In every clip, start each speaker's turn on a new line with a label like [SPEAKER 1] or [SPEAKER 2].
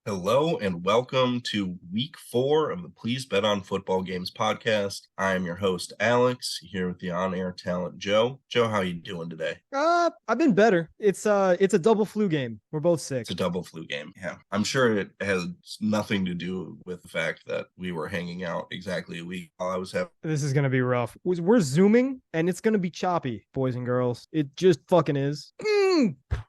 [SPEAKER 1] Hello and welcome to week 4 of the Please Bet on Football Games podcast. I am your host, Alex, here with the on-air talent, Joe. Joe, how are you doing today?
[SPEAKER 2] I've been better. It's a double flu game. We're both sick.
[SPEAKER 1] It's a double flu game. Yeah. I'm sure it has nothing to do with the fact that we were hanging out exactly a week while I was having.
[SPEAKER 2] This is going to be rough. We're Zooming and it's going to be choppy, boys and girls. It just fucking is.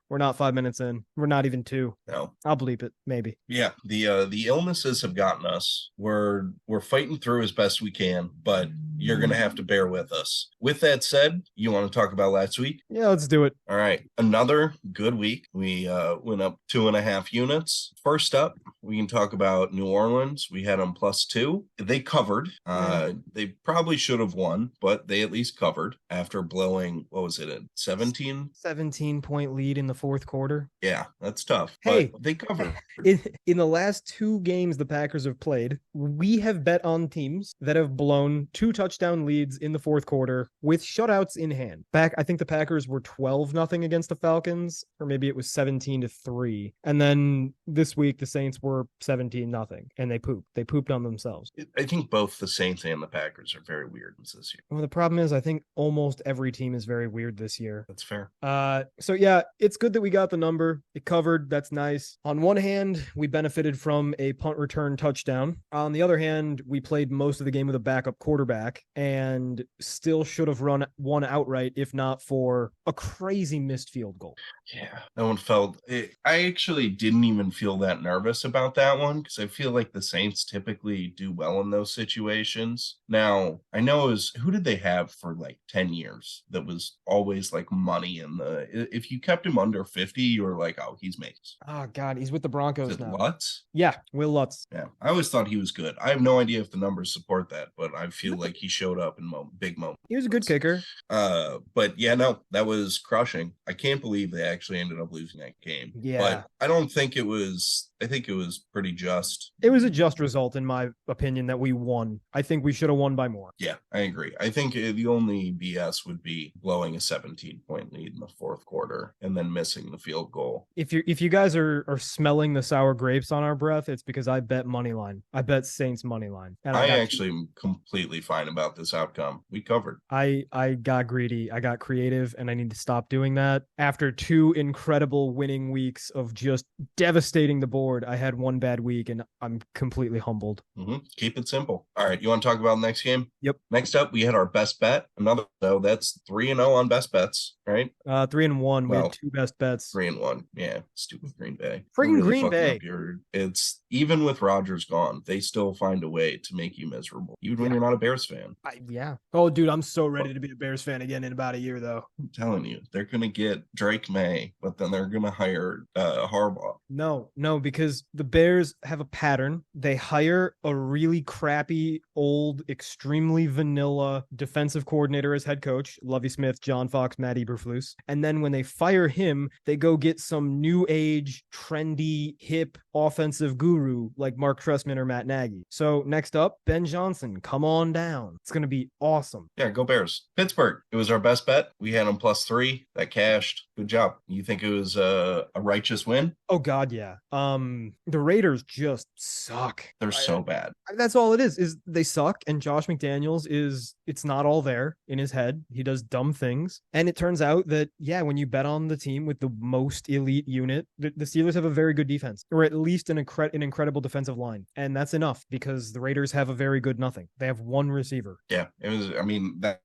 [SPEAKER 2] We're not 5 minutes in. We're not even 2.
[SPEAKER 1] No.
[SPEAKER 2] I'll bleep it, maybe.
[SPEAKER 1] Yeah, the illnesses have gotten us. We're fighting through as best we can, but you're going to have to bear with us. With that said, you want to talk about last week?
[SPEAKER 2] Yeah, let's do it.
[SPEAKER 1] All right. Another good week. We went up 2.5 units. First up, we can talk about New Orleans. We had them +2. They covered. They probably should have won, but they at least covered after blowing, what was it, a
[SPEAKER 2] 17-point lead in the fourth quarter.
[SPEAKER 1] Yeah, that's tough.
[SPEAKER 2] Hey,
[SPEAKER 1] but they covered.
[SPEAKER 2] In the last 2 games the Packers have played, we have bet on teams that have blown 2 touchdown leads in the fourth quarter with shutouts in hand. I think the Packers were 12-0 against the Falcons, or maybe it was 17-3. And then this week the Saints were 17-0, and they pooped. They pooped on themselves.
[SPEAKER 1] I think both the Saints and the Packers are very weird this year.
[SPEAKER 2] Well, the problem is I think almost every team is very weird this year.
[SPEAKER 1] That's fair.
[SPEAKER 2] So yeah, it's good that we got the number. It covered. That's nice. On one hand, we benefited from a punt return touchdown. On the other hand, we played most of the game with a backup quarterback and still should have won outright if not for a crazy missed field goal.
[SPEAKER 1] Yeah, that one felt it. I actually didn't even feel that nervous about that one because I feel like the Saints typically do well in those situations. Now, I know who did they have for like 10 years that was always like money in if you kept him under 50, you were like, oh, he's making.
[SPEAKER 2] Oh God, he's with the Broncos now.
[SPEAKER 1] Lutz?
[SPEAKER 2] Yeah, Will Lutz.
[SPEAKER 1] Yeah, I always thought he was good. I have no idea if the numbers support that, but I feel like he showed up in big moments.
[SPEAKER 2] He was a good kicker.
[SPEAKER 1] But yeah, no, that was crushing. I can't believe they actually ended up losing that game.
[SPEAKER 2] Yeah.
[SPEAKER 1] But I don't think it was. I think it was pretty just.
[SPEAKER 2] It was a just result, in my opinion, that we won. I think we should have won by more.
[SPEAKER 1] Yeah, I agree. I think the only BS would be blowing a 17-point lead in the fourth quarter and then missing the field goal.
[SPEAKER 2] If you guys are smelling the sour grapes on our breath, it's because I bet money line. I bet Saints money line. And
[SPEAKER 1] I actually am completely fine about this outcome. We covered.
[SPEAKER 2] I got greedy. I got creative, and I need to stop doing that. After 2 incredible winning weeks of just devastating the board, I had 1 bad week, and I'm completely humbled.
[SPEAKER 1] Keep it simple. All right, you want to talk about the next game?
[SPEAKER 2] Yep.
[SPEAKER 1] Next up, we had our best bet. That's 3-0 on best bets, right?
[SPEAKER 2] 3-1. We had 2 best bets.
[SPEAKER 1] 3-1. Yeah, stupid Green Bay.
[SPEAKER 2] Freaking Green Bay.
[SPEAKER 1] It's even with Rodgers gone, they still find a way to make you miserable, even when you're not a Bears fan.
[SPEAKER 2] Yeah. Oh, dude, I'm so ready to be a Bears fan again in about a year, though.
[SPEAKER 1] I'm telling you, they're gonna get Drake May, but then they're gonna hire Harbaugh.
[SPEAKER 2] No, because the Bears have a pattern. They hire a really crappy, old, extremely vanilla defensive coordinator as head coach, Lovie Smith, John Fox, Matt Eberflus. And then when they fire him, they go get some new age, trendy, hip offensive guru like Mark Trestman or Matt Nagy. So next up, Ben Johnson, come on down. It's going to be awesome.
[SPEAKER 1] Yeah, go Bears. Pittsburgh, it was our best bet. We had them +3. That cashed. Good job. You think it was a righteous win?
[SPEAKER 2] Oh, God, yeah. The Raiders just suck.
[SPEAKER 1] They're so bad.
[SPEAKER 2] That's all it is they suck, and Josh McDaniels it's not all there in his head. He does dumb things. And it turns out that, yeah, when you bet on the team with the most elite unit, the Steelers have a very good defense, or at least an incredible defensive line. And that's enough because the Raiders have a very good nothing. They have 1 receiver.
[SPEAKER 1] Yeah, that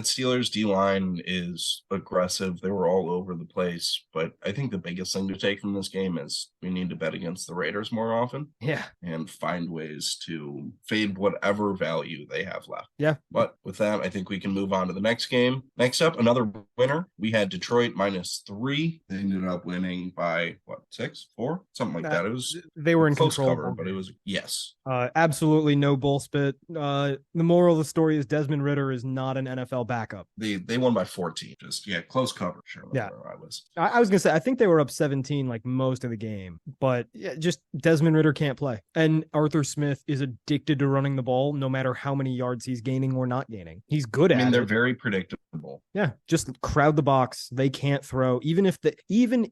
[SPEAKER 1] Steelers D-line is aggressive. They were all over the place. But I think the biggest thing to take from this game is we need to bet against the Raiders more often.
[SPEAKER 2] Yeah.
[SPEAKER 1] And find ways to fade whatever value they have left.
[SPEAKER 2] Yeah.
[SPEAKER 1] But with that, I think we can move on to the next game. Next up, another winner. We had Detroit -3. They ended up winning by, 6, 4? Something like that. It was
[SPEAKER 2] they were in
[SPEAKER 1] close
[SPEAKER 2] control.
[SPEAKER 1] cover, but it was, yes.
[SPEAKER 2] Absolutely no bull spit. The moral of the story is Desmond Ridder is not not an NFL backup.
[SPEAKER 1] They won by 14. Just close cover. Sure,
[SPEAKER 2] Yeah.
[SPEAKER 1] I was.
[SPEAKER 2] I was gonna say I think they were up 17 like most of the game, but yeah, just Desmond Ridder can't play, and Arthur Smith is addicted to running the ball, no matter how many yards he's gaining or not gaining. He's good
[SPEAKER 1] I mean,
[SPEAKER 2] at
[SPEAKER 1] they're
[SPEAKER 2] it.
[SPEAKER 1] very predictable.
[SPEAKER 2] Yeah, just crowd the box. They can't throw. Even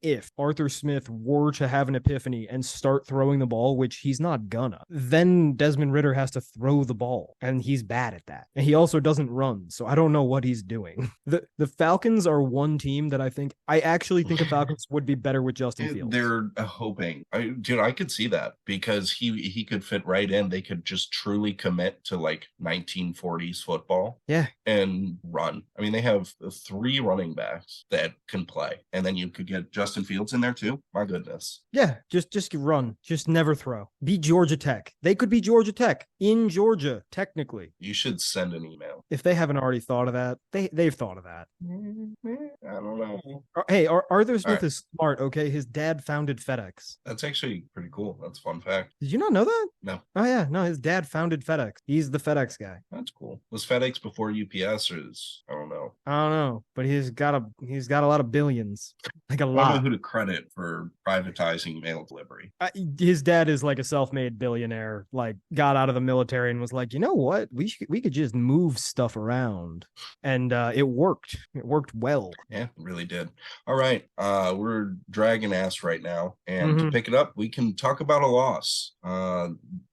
[SPEAKER 2] if Arthur Smith were to have an epiphany and start throwing the ball, which he's not gonna, then Desmond Ridder has to throw the ball, and he's bad at that. And he also doesn't run, so I don't know what he's doing. The Falcons are one team that I actually think the Falcons would be better with Justin Fields.
[SPEAKER 1] They're hoping. I could see that because he could fit right in. They could just truly commit to like 1940s football.
[SPEAKER 2] Yeah.
[SPEAKER 1] And run. I mean, they have 3 running backs that can play. And then you could get Justin Fields in there too. My goodness.
[SPEAKER 2] Yeah, just run. Just never throw. Be Georgia Tech. They could be Georgia Tech in Georgia, technically.
[SPEAKER 1] You should send an email.
[SPEAKER 2] If they haven't already thought of that, they've thought of that.
[SPEAKER 1] I don't know.
[SPEAKER 2] Hey, Arthur Smith is smart, okay? His dad founded FedEx.
[SPEAKER 1] That's actually pretty cool. That's a fun fact.
[SPEAKER 2] Did you not know that?
[SPEAKER 1] No.
[SPEAKER 2] Oh, yeah. No, his dad founded FedEx. He's the FedEx guy.
[SPEAKER 1] That's cool. Was FedEx before UPS or is, I don't know.
[SPEAKER 2] I don't know, but he's got a lot of billions. Like a lot.
[SPEAKER 1] I don't know who to credit for privatizing mail delivery.
[SPEAKER 2] His dad is like a self-made billionaire, like got out of the military and was like, you know what? We could just move stuff around. And it worked. It worked well.
[SPEAKER 1] Yeah, it really did. All right. We're dragging ass right now. And to pick it up, we can talk about a loss.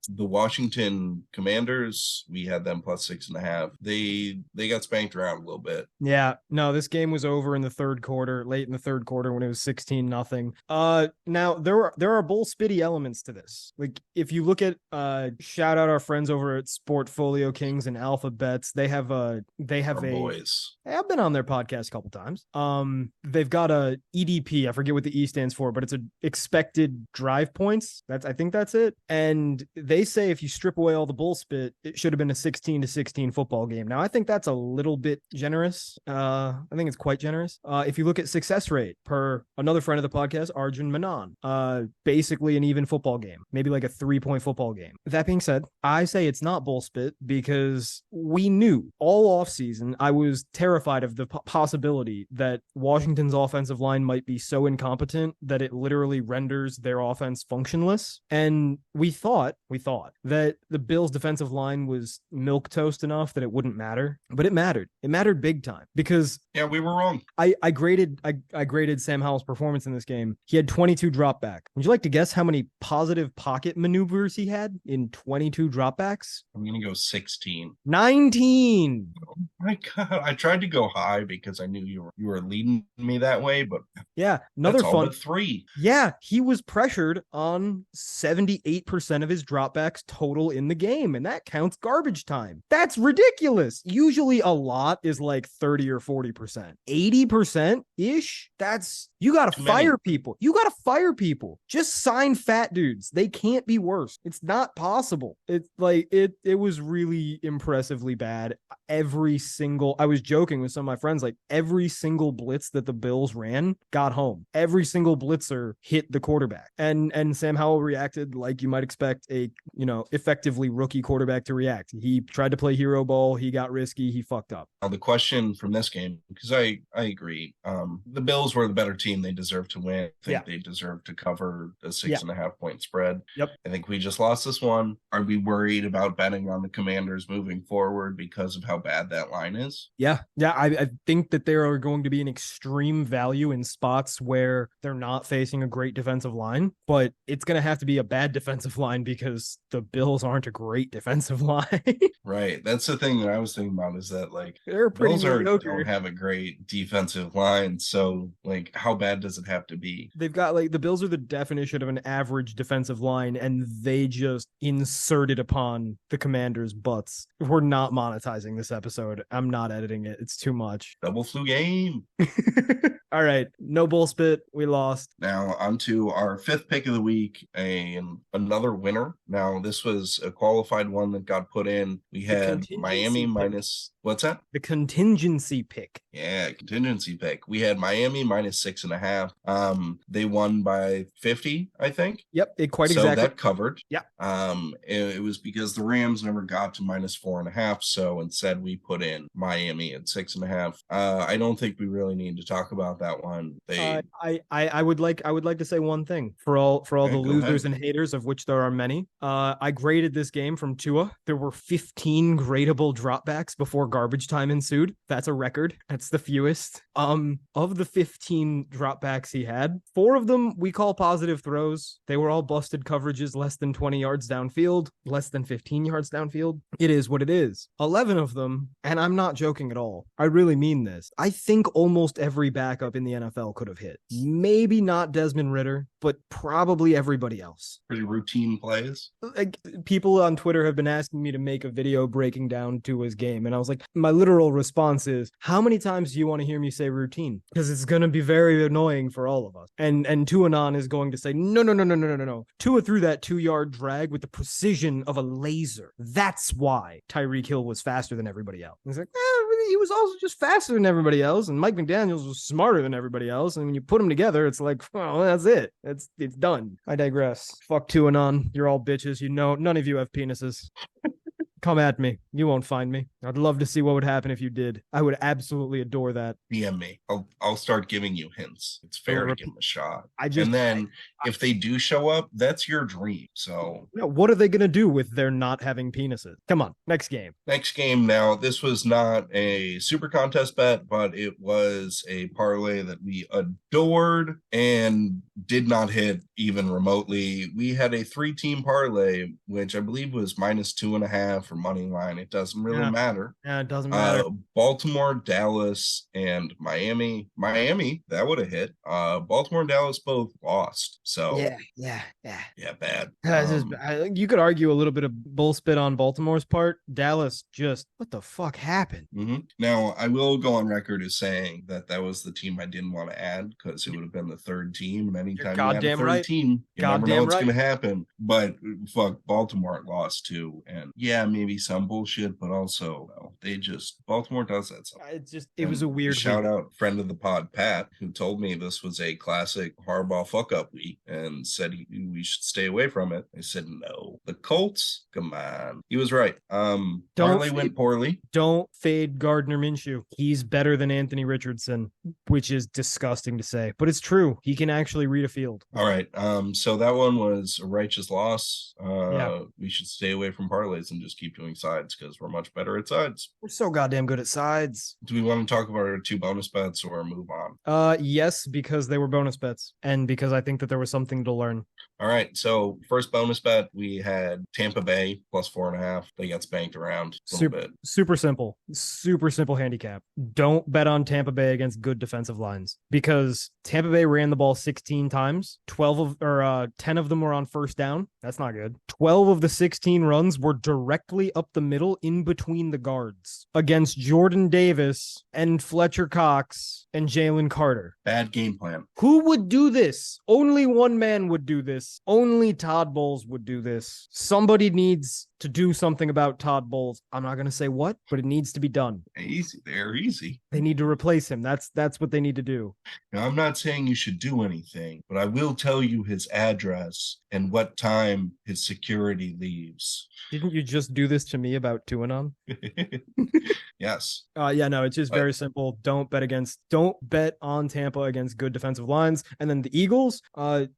[SPEAKER 1] The Washington Commanders, we had them plus 6.5. They got spanked around a little bit.
[SPEAKER 2] Yeah, no, this game was over in the third quarter, late in the third quarter when it was 16-0. Now there are bull spitty elements to this. Like if you look at shout out our friends over at Sportfolio Kings and Alpha Bets, they have our
[SPEAKER 1] boys.
[SPEAKER 2] Hey, I've been on their podcast a couple times. They've got a EDP, I forget what the E stands for, but it's a expected drive points. I think that's it. And they say if you strip away all the bull spit, it should have been a 16-16 football game. Now I think that's a little bit generous. I think it's quite generous. If you look at success rate per another friend of the podcast, Arjun Manan, basically an even football game, maybe like a 3-point football game. That being said, I say it's not bull spit because we knew all offseason I was terrified of the possibility that Washington's offensive line might be so incompetent that it literally renders their offense functionless. And we thought that the Bills' defensive line was milquetoast enough that it wouldn't matter, but it mattered. It mattered big time because
[SPEAKER 1] we were wrong.
[SPEAKER 2] I graded Sam Howell's performance in this game. He had 22 dropback. Would you like to guess how many positive pocket maneuvers he had in 22 dropbacks?
[SPEAKER 1] I'm gonna go 16.
[SPEAKER 2] 19.
[SPEAKER 1] Oh my God, I tried to go high because I knew you were leading me that way, but
[SPEAKER 2] yeah, another
[SPEAKER 1] that's
[SPEAKER 2] fun.
[SPEAKER 1] All but 3.
[SPEAKER 2] Yeah, he was pressured on 78% of his dropbacks total in the game, and that counts garbage time. That's ridiculous. Usually a lot is like 30 or 40%. 80% ish. You gotta fire people. You gotta fire people. Just sign fat dudes. They can't be worse. It's not possible. It's like it was really impressively bad. I was joking with some of my friends, like every single blitz that the Bills ran got home. Every single blitzer hit the quarterback. And Sam Howell reacted like you might expect a, effectively rookie quarterback to react. He tried to play hero ball. He got risky. He fucked up.
[SPEAKER 1] Now the question from this game, because I agree, the Bills were the better team. They deserve to win. I think they deserve to cover a 6.5 point spread.
[SPEAKER 2] Yep.
[SPEAKER 1] I think we just lost this one. Are we worried about betting on the Commanders moving forward because of how bad that line is?
[SPEAKER 2] Yeah. I think that there are going to be an extreme value in spots where they're not facing a great defensive line, but it's going to have to be a bad defensive line because the Bills aren't a great defensive line.
[SPEAKER 1] Right. That's the thing that I was thinking about is that like
[SPEAKER 2] they're pretty
[SPEAKER 1] Bills
[SPEAKER 2] mediocre.
[SPEAKER 1] don't have a great defensive line. So like how bad does it have to be?
[SPEAKER 2] They've got like the Bills are the definition of an average defensive line, and they just inserted upon the Commanders' butts. We're not monetizing this episode. I'm not editing it. It's too much.
[SPEAKER 1] Double flu game.
[SPEAKER 2] All right. No bull spit. We lost.
[SPEAKER 1] Now on to our 5th pick of the week, another winner. Now this was a qualified one that got put in. We had Miami minus, what's that?
[SPEAKER 2] The contingency pick.
[SPEAKER 1] Yeah, contingency pick. We had Miami minus 6.5. They won by 50, I think.
[SPEAKER 2] Yep, exactly.
[SPEAKER 1] So that covered.
[SPEAKER 2] Yeah.
[SPEAKER 1] It was because the Rams never got to minus 4.5. So instead we put in Miami at 6.5. I don't think we really need to talk about that one.
[SPEAKER 2] I would like to say one thing for all the
[SPEAKER 1] Go ahead.
[SPEAKER 2] losers and haters, of which there are many. I graded this game from Tua. There were 15 gradable dropbacks before garbage time ensued. That's a record. That's the fewest. Of the 15 dropbacks he had, 4 of them we call positive throws. They were all busted coverages less than 20 yards downfield, less than 15 yards downfield. It is what it is. 11 of them, and I'm not joking at all, I really mean this, I think almost every backup in the NFL could have hit. Maybe not Desmond Ridder, but probably everybody else.
[SPEAKER 1] Pretty routine plays.
[SPEAKER 2] Like, people on Twitter have been asking me to make a video breaking down Tua's game, and I was like, my literal response is, how many times do you want to hear me say routine? Because it's going to be very annoying for all of us. And Tuanon is going to say, no. Tua threw that 2-yard drag with the precision of a laser. That's why Tyreek Hill was faster than everybody else. And it's like, he was also just faster than everybody else, and Mike McDaniels was smarter than everybody else. And when you put them together, it's like, well, that's it. It's done. I digress. Fuck Tuanon. You're all bitches. You know, none of you have penises. Come at me. You won't find me. I'd love to see what would happen if you did. I would absolutely adore that.
[SPEAKER 1] DM me. I'll start giving you hints. It's fair to give them a shot.
[SPEAKER 2] And
[SPEAKER 1] then if they do show up, that's your dream. So
[SPEAKER 2] what are they going to do with their not having penises? Come on. Next game.
[SPEAKER 1] Now, this was not a super contest bet, but it was a parlay that we adored and did not hit even remotely. We had a 3-team parlay, which I believe was -2.5 for money line. It doesn't really matter.
[SPEAKER 2] Yeah, it doesn't matter.
[SPEAKER 1] Baltimore, Dallas, and Miami. That would have hit. Baltimore and Dallas both lost. So
[SPEAKER 2] yeah,
[SPEAKER 1] bad.
[SPEAKER 2] You could argue a little bit of bullspit on Baltimore's part. Dallas just, what the fuck happened?
[SPEAKER 1] Mm-hmm. Now, I will go on record as saying that was the team I didn't want to add because it would have been the 3rd team. And anytime you add a 3rd team, you never know what's going to happen. But fuck, Baltimore lost too. And maybe some bullshit, but also Baltimore does that stuff.
[SPEAKER 2] It was a weird
[SPEAKER 1] shout out friend of the pod, Pat, who told me this was a classic Harbaugh fuck up week and said we should stay away from it. I said no. The Colts, come on. He was right. Parlay went poorly.
[SPEAKER 2] Don't fade Gardner Minshew. He's better than Anthony Richardson, which is disgusting to say, but it's true. He can actually read a field.
[SPEAKER 1] All right. So that one was a righteous loss. We should stay away from parlays and just keep doing sides because we're much better at sides.
[SPEAKER 2] We're so goddamn good at sides.
[SPEAKER 1] Do we want to talk about our 2 bonus bets or move on?
[SPEAKER 2] Yes, because they were bonus bets and because I think that there was something to learn.
[SPEAKER 1] All right. So first bonus bet, we had Tampa Bay +4.5. They got spanked around a little bit. Super
[SPEAKER 2] simple handicap. Don't bet on Tampa Bay against good defensive lines because Tampa Bay ran the ball 16 times. 10 of them were on first down. That's not good. 12 of the 16 runs were directly up the middle in between the guards against Jordan Davis and Fletcher Cox and Jalen Carter.
[SPEAKER 1] Bad game plan.
[SPEAKER 2] Who would do this? Only one man would do this. Only Todd Bowles would do this. Somebody needs to do something about Todd Bowles. I'm not going to say what, but it needs to be done.
[SPEAKER 1] Easy. They're easy.
[SPEAKER 2] They need to replace him. That's what they need to do.
[SPEAKER 1] Now, I'm not saying you should do anything, but I will tell you his address and what time his security leaves.
[SPEAKER 2] Didn't you just do this to me about Tuanon?
[SPEAKER 1] Yes.
[SPEAKER 2] It's just very simple. Don't bet on Tampa against good defensive lines. And then the Eagles,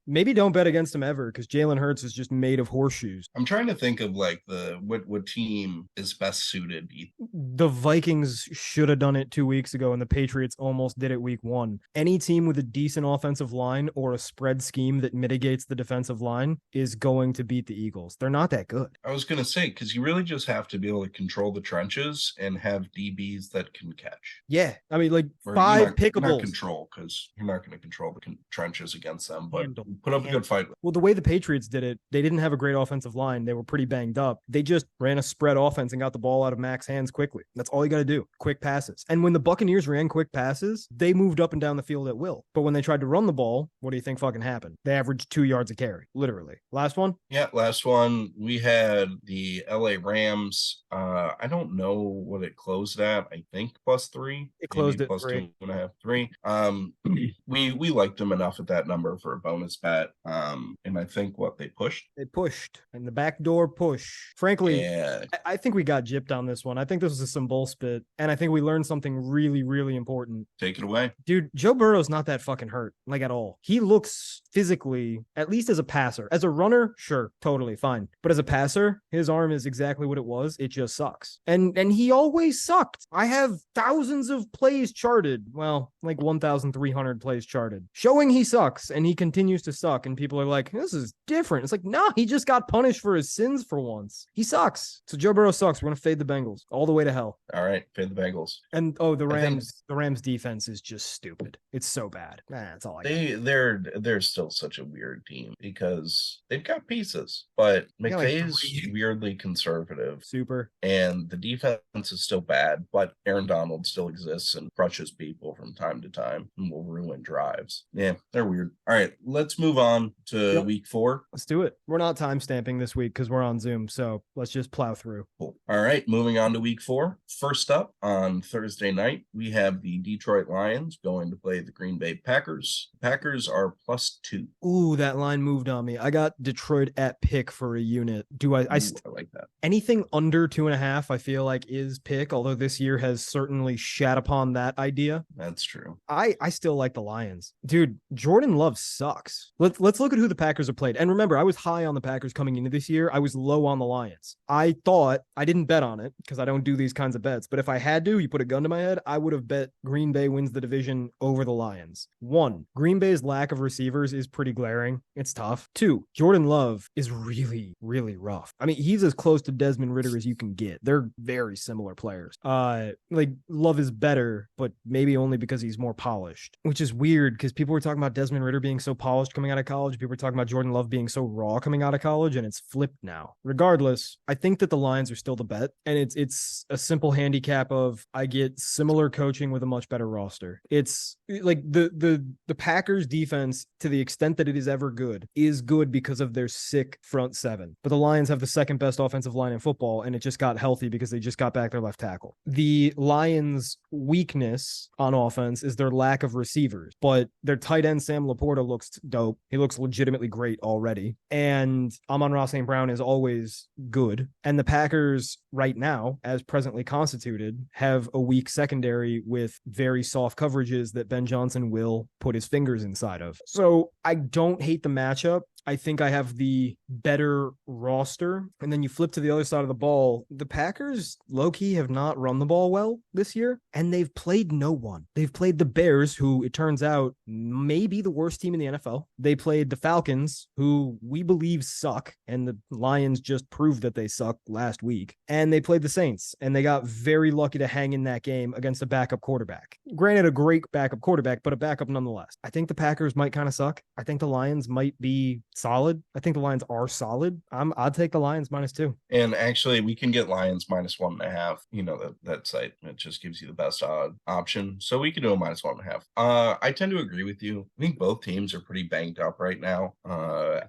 [SPEAKER 2] maybe don't bet against them ever because Jalen Hurts is just made of horseshoes.
[SPEAKER 1] I'm trying to think of like what team is best suited.
[SPEAKER 2] The Vikings should have done it 2 weeks ago, and the Patriots almost did it week 1. Any team with a decent offensive line or a spread scheme that mitigates the defensive line is going to beat the Eagles. They're not that good.
[SPEAKER 1] I was going to say, because you really just have to be able to control the trenches and have DBs that can catch.
[SPEAKER 2] Yeah. I mean, like 5 pickables.
[SPEAKER 1] Not control, because you're not going to control the trenches against them, but put up a good fight.
[SPEAKER 2] Well, the way the Patriots did it, they didn't have a great offensive line. They were pretty banged up. They just ran a spread offense and got the ball out of Mac's hands quickly. That's all you got to do. Quick passes. And when the Buccaneers ran quick passes, they moved up and down the field at will. But when they tried to run the ball, what do you think fucking happened? They averaged 2 yards a carry, literally. Last one?
[SPEAKER 1] Yeah, last one. We had the LA Rams, I don't know what it closed at. I think +3,
[SPEAKER 2] It
[SPEAKER 1] maybe
[SPEAKER 2] closed at
[SPEAKER 1] plus
[SPEAKER 2] 3.
[SPEAKER 1] 2.5, 3. We liked them enough at that number for a bonus bet. And I think what they pushed.
[SPEAKER 2] They pushed and the back door push. Frankly,
[SPEAKER 1] Yeah,
[SPEAKER 2] I think we got gypped on this one. I think this was some bull spit, and I think we learned something really, really important.
[SPEAKER 1] take it away.
[SPEAKER 2] Dude, Joe Burrow's not that fucking hurt, like at all. He looks physically, at least as a passer. As a runner, sure, totally fine. But as a passer, his arm is exactly what it was. It just sucks. And he always sucked. I have thousands of plays charted. Well, like 1,300 plays charted, showing he sucks, and he continues to suck. And people are like, this is different. It's like, no, he just got punished for his sins for once. He sucks. So Joe Burrow sucks. We're gonna fade the Bengals all the way to hell.
[SPEAKER 1] All right, fade the Bengals.
[SPEAKER 2] And the Rams defense is just stupid. It's so bad. That's all I got.
[SPEAKER 1] They're still such a weird team because they've got pieces, but McVay's weirdly conservative.
[SPEAKER 2] Super.
[SPEAKER 1] And the defense is still bad, but Aaron Donald still exists and crushes people from time to time and will ruin drives. Yeah, they're weird. All right, let's move on to week 4.
[SPEAKER 2] Let's do it. We're not time stamping this week because we're on Zoom, so let's just plow through.
[SPEAKER 1] Cool. All right, moving on to week 4. First up on Thursday night, we have the Detroit Lions going to play the Green Bay Packers. Packers are +2.
[SPEAKER 2] Ooh, that line moved on me. I got Detroit at pick for a unit. I
[SPEAKER 1] like that.
[SPEAKER 2] Anything under 2.5, I feel like is pick, although this year has certainly shat upon that idea.
[SPEAKER 1] That's true.
[SPEAKER 2] I still like the Lions. Dude, Jordan Love sucks. Let's look at who the Packers have played. And remember, I was high on the Packers coming into this year. I was low on the Lions. I thought, I didn't bet on it because I don't do these kinds of bets, but if I had to, you put a gun to my head, I would have bet Green Bay wins the division over the Lions. 1, Green Bay's lack of receivers is pretty glaring. It's tough. 2, Jordan Love is really, really rough. I mean, he's as close to Desmond Ridder as you can get. They're very similar players. Like Love is better, but maybe only because he's more polished, which is weird because people were talking about Desmond Ridder being so polished coming out of college. People were talking about Jordan Love being so raw coming out of college, and it's flipped now. Regardless, I think that the Lions are still the bet, and it's a simple handicap of I get similar coaching with a much better roster. It's like the Packers defense, to the extent that it is ever good, is good because of their sick front seven. But the Lions have the second best offensive line in football, and it just got healthy because they just got back their left tackle. The Lions' weakness on offense is their lack of receivers, but their tight end Sam Laporta looks dope. He looks legitimately great already. And Amon-Ra St. Brown is always good. And the Packers right now, as presently constituted, have a weak secondary with very soft coverages that Ben Johnson will put his fingers inside of. So I don't hate the matchup. I think I have the better roster. And then you flip to the other side of the ball. The Packers, low-key, have not run the ball well this year, and they've played no one. They've played the Bears, who it turns out may be the worst team in the NFL. They played the Falcons, who we believe suck, and the Lions just proved that they suck last week. And they played the Saints, and they got very lucky to hang in that game against a backup quarterback. Granted, a great backup quarterback, but a backup nonetheless. I think the Packers might kind of suck. I think the Lions might be solid. I think the Lions are solid. I'd take the Lions -2.
[SPEAKER 1] And actually, we can get Lions -1.5. You know, that site, it just gives you the best odd option. So we can do a -1.5. I tend to agree with you. I think both teams are pretty banged up right now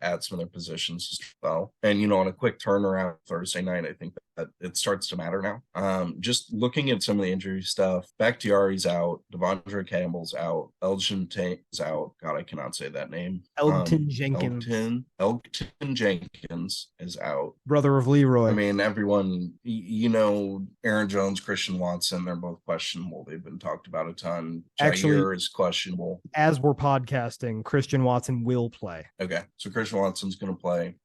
[SPEAKER 1] at some of their positions as well. And, you know, on a quick turnaround Thursday night, I think that it starts to matter now. Just looking at some of the injury stuff, Bakhtiari's out, Devondre Campbell's out, Elgin is out. God, I cannot say that name.
[SPEAKER 2] Elgton Jenkins.
[SPEAKER 1] Elgton Jenkins is out.
[SPEAKER 2] Brother of Leroy.
[SPEAKER 1] I mean, everyone, you know, Aaron Jones, Christian Watson, they're both questionable. They've been talked about a ton.
[SPEAKER 2] Actually,
[SPEAKER 1] Jair is questionable.
[SPEAKER 2] As we're podcasting, Christian Watson will play.
[SPEAKER 1] Okay, so Christian Watson's going to play.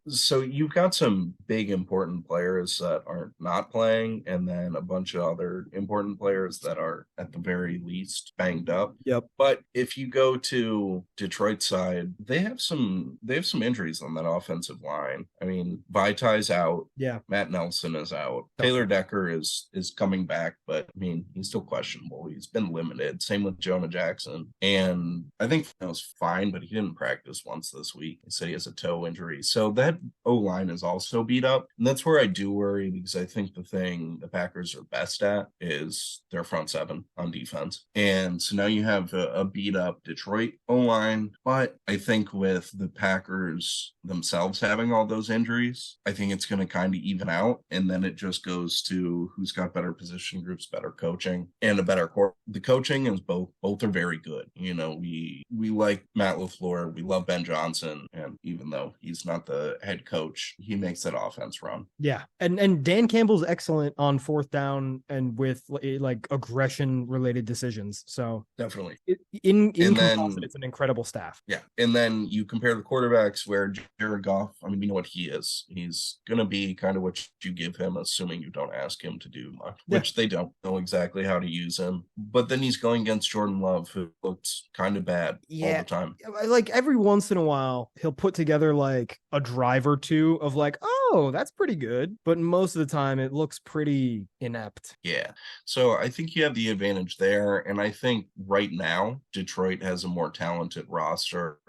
[SPEAKER 1] So you've got some big important players that are not playing, and then a bunch of other important players that are at the very least banged up.
[SPEAKER 2] Yep.
[SPEAKER 1] But if you go to Detroit's side, they have some injuries on that offensive line. I mean, Vitai's out.
[SPEAKER 2] Yeah.
[SPEAKER 1] Matt Nelson is out. Taylor Decker is coming back, but I mean, he's still questionable. He's been limited. Same with Jonah Jackson. And I think that was fine, but he didn't practice once this week. He said he has a toe injury. So that O-line is also beat up. And that's where I do worry because I think the thing the Packers are best at is their front seven on defense. And so now you have a beat up Detroit O line. But I think with the Packers themselves having all those injuries, I think it's going to kind of even out. And then it just goes to who's got better position groups, better coaching, and a better core. The coaching is both are very good. We like Matt LaFleur. We love Ben Johnson. And even though he's not the head coach, he makes that offense run.
[SPEAKER 2] Yeah. And Dan Campbell's excellent on fourth down and with like aggression related decisions. So
[SPEAKER 1] definitely.
[SPEAKER 2] In composite, it's an incredible staff.
[SPEAKER 1] Yeah. And then you compare the quarterbacks where Jared Goff, I mean, we know what he is. He's going to be kind of what you give him, assuming you don't ask him to do much, which they don't know exactly how to use him. But then he's going against Jordan Love, who looks kind of bad all the time.
[SPEAKER 2] Like every once in a while, he'll put together like a drive or two of like, oh, that's pretty good. But most of the time, it looks pretty inept.
[SPEAKER 1] Yeah. So I think you have the advantage there. And I think right now, Detroit has a more talented roster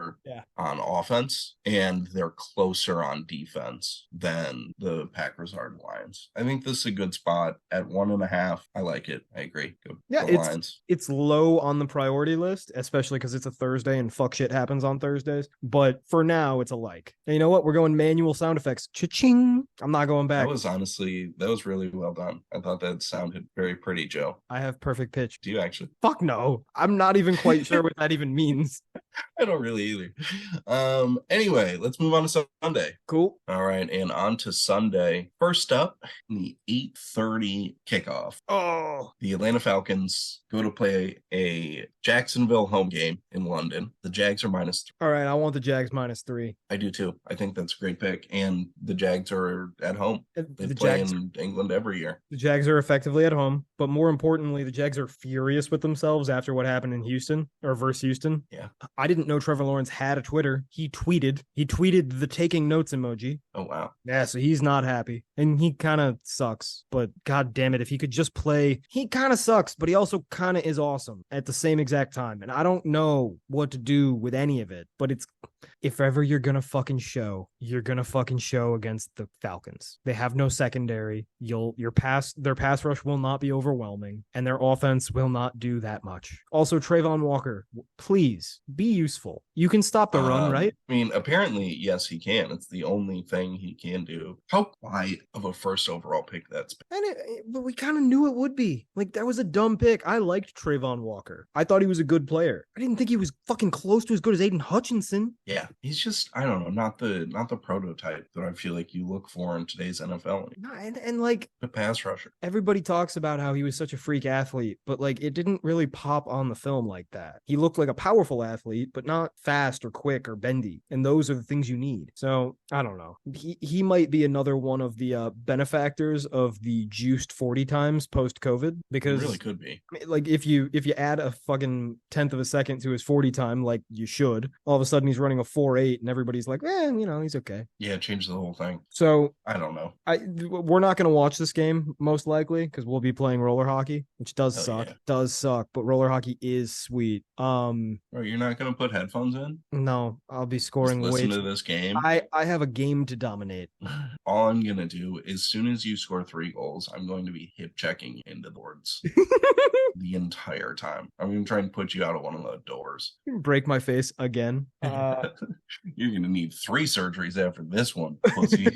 [SPEAKER 1] on offense, and they're closer on defense than the Packers are to Lions. I think this is a good spot at 1.5. I like it. I agree. Go Lions.
[SPEAKER 2] It's low on the priority list, especially because it's a Thursday and fuck shit happens on Thursdays. But for now, it's a like. And you know what? We're going manual sound effects. Cha-ching. I'm not going back.
[SPEAKER 1] That was really well done. I thought that sounded very pretty, Joe.
[SPEAKER 2] I have perfect pitch.
[SPEAKER 1] Do you actually?
[SPEAKER 2] Fuck no. I'm not even quite sure what that even means.
[SPEAKER 1] I don't really either. Anyway, let's move on to Sunday.
[SPEAKER 2] Cool.
[SPEAKER 1] All right, and on to Sunday. First up, the 8:30 kickoff.
[SPEAKER 2] Oh,
[SPEAKER 1] the Atlanta Falcons go to play a Jacksonville home game in London. The Jags are -3.
[SPEAKER 2] All right, I want the Jags -3.
[SPEAKER 1] I do too. I think that's a great pick. And the Jags are at home. They play in England every year.
[SPEAKER 2] The Jags are effectively at home, but more importantly, the Jags are furious with themselves after what happened in Houston or versus Houston.
[SPEAKER 1] Yeah.
[SPEAKER 2] I didn't know Trevor Lawrence had a Twitter. He tweeted the taking notes emoji.
[SPEAKER 1] Oh, wow.
[SPEAKER 2] Yeah, so he's not happy. And he kind of sucks. But god damn it, if he could just play, he kind of sucks, but he also kind of is awesome at the same exact time. And I don't know what to do with any of it, but it's, if ever you're going to fucking show, you're going to fucking show against the Falcons. They have no secondary. Their pass rush will not be overwhelming, and their offense will not do that much. Also, Trayvon Walker, please be useful. You can stop the run, right?
[SPEAKER 1] I mean, apparently, yes, he can. It's the only thing he can do. How quiet of a first overall pick that's been.
[SPEAKER 2] But we kind of knew it would be. Like, that was a dumb pick. I liked Trayvon Walker. I thought he was a good player. I didn't think he was fucking close to as good as Aiden Hutchinson.
[SPEAKER 1] Yeah, he's just, I don't know, not the prototype that I feel like you look for in today's NFL.
[SPEAKER 2] No, and like
[SPEAKER 1] the pass rusher.
[SPEAKER 2] Everybody talks about how he was such a freak athlete, but like it didn't really pop on the film like that. He looked like a powerful athlete, but not fast or quick or bendy. And those are the things you need. So I don't know. He might be another one of the benefactors of the juiced 40 times post-COVID, because
[SPEAKER 1] it really could be.
[SPEAKER 2] I mean, like if you add a fucking 1/10 of a second to his 40 time, like you should, all of a sudden he's running a 4.8 and everybody's like, he's okay.
[SPEAKER 1] Yeah, change the whole thing.
[SPEAKER 2] So
[SPEAKER 1] I don't know.
[SPEAKER 2] We're not going to watch this game most likely because we'll be playing roller hockey, which does suck.
[SPEAKER 1] Yeah.
[SPEAKER 2] Does suck, but roller hockey is sweet.
[SPEAKER 1] You're not going to put headphones in?
[SPEAKER 2] No, I'll be scoring.
[SPEAKER 1] Just listen to this game.
[SPEAKER 2] I have a game to dominate.
[SPEAKER 1] All I'm going to do, as soon as you score 3 goals, I'm going to be hip checking into the boards the entire time. I'm going to try and put you out of one of the doors.
[SPEAKER 2] Break my face again.
[SPEAKER 1] You're going to need 3 surgeries after this one, pussy.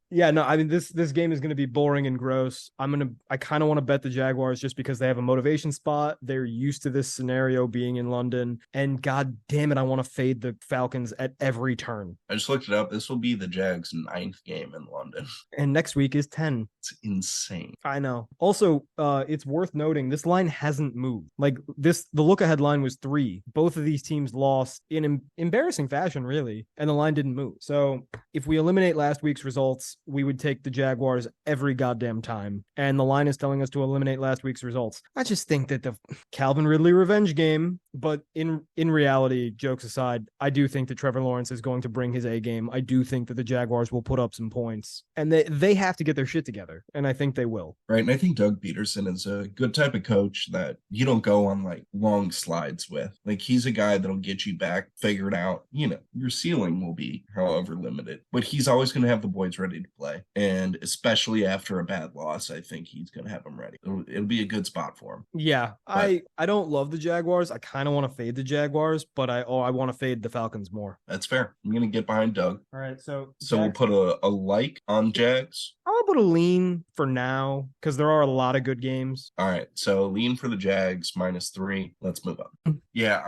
[SPEAKER 2] Yeah, no, I mean this game is going to be boring and gross. I kind of want to bet the Jaguars just because they have a motivation spot. They're used to this scenario being in London, and god damn it, I want to fade the Falcons at every turn.
[SPEAKER 1] I just looked it up. This will be the Jags' 9th game in London.
[SPEAKER 2] And next week is 10.
[SPEAKER 1] It's insane.
[SPEAKER 2] I know. Also, it's worth noting this line hasn't moved. Like the look-ahead line was 3. Both of these teams lost in embarrassing fashion, really, and the line didn't move. So if we eliminate last week's results, we would take the Jaguars every goddamn time. And the line is telling us to eliminate last week's results. I just think that the Calvin Ridley revenge game But in reality, jokes aside, I do think that Trevor Lawrence is going to bring his A game. I do think that the Jaguars will put up some points, and they have to get their shit together, and I think they will.
[SPEAKER 1] Right. And I think Doug Peterson is a good type of coach that you don't go on like long slides with. Like he's a guy that'll get you back figured out. Your ceiling will be however limited, but he's always going to have the boys ready to play. And especially after a bad loss, I think he's going to have them ready. It'll be a good spot for him.
[SPEAKER 2] Yeah,
[SPEAKER 1] But
[SPEAKER 2] I don't love the Jaguars. I kind of want to fade the Jaguars, but I want to fade the Falcons more.
[SPEAKER 1] that's fair. I'm going to get behind Doug.
[SPEAKER 2] All right, so
[SPEAKER 1] So we'll put a like on Jags.
[SPEAKER 2] I'll put a lean for now because there are a lot of good games.
[SPEAKER 1] All right. So lean for the Jags -3. Let's move on. Yeah,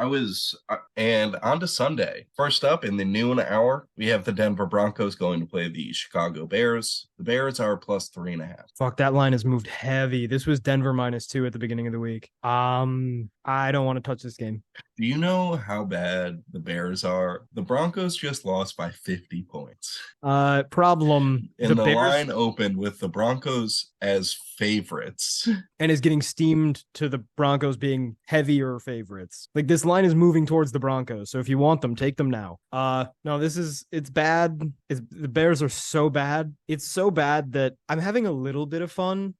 [SPEAKER 1] and on to Sunday. First up in the noon hour, we have the Denver Broncos going to play the Chicago Bears. The Bears are +3.5.
[SPEAKER 2] Fuck, that line has moved heavy. This was Denver -2 at the beginning of the week. I don't want to touch this game.
[SPEAKER 1] Do you know how bad the Bears are? The Broncos just lost by 50 points.
[SPEAKER 2] Problem.
[SPEAKER 1] And the line opened with the Broncos as favorites.
[SPEAKER 2] And is getting steamed to the Broncos being heavier favorites. Like this line is moving towards the Broncos. So if you want them, take them now. No, it's bad. The Bears are so bad. It's so bad that I'm having a little bit of fun,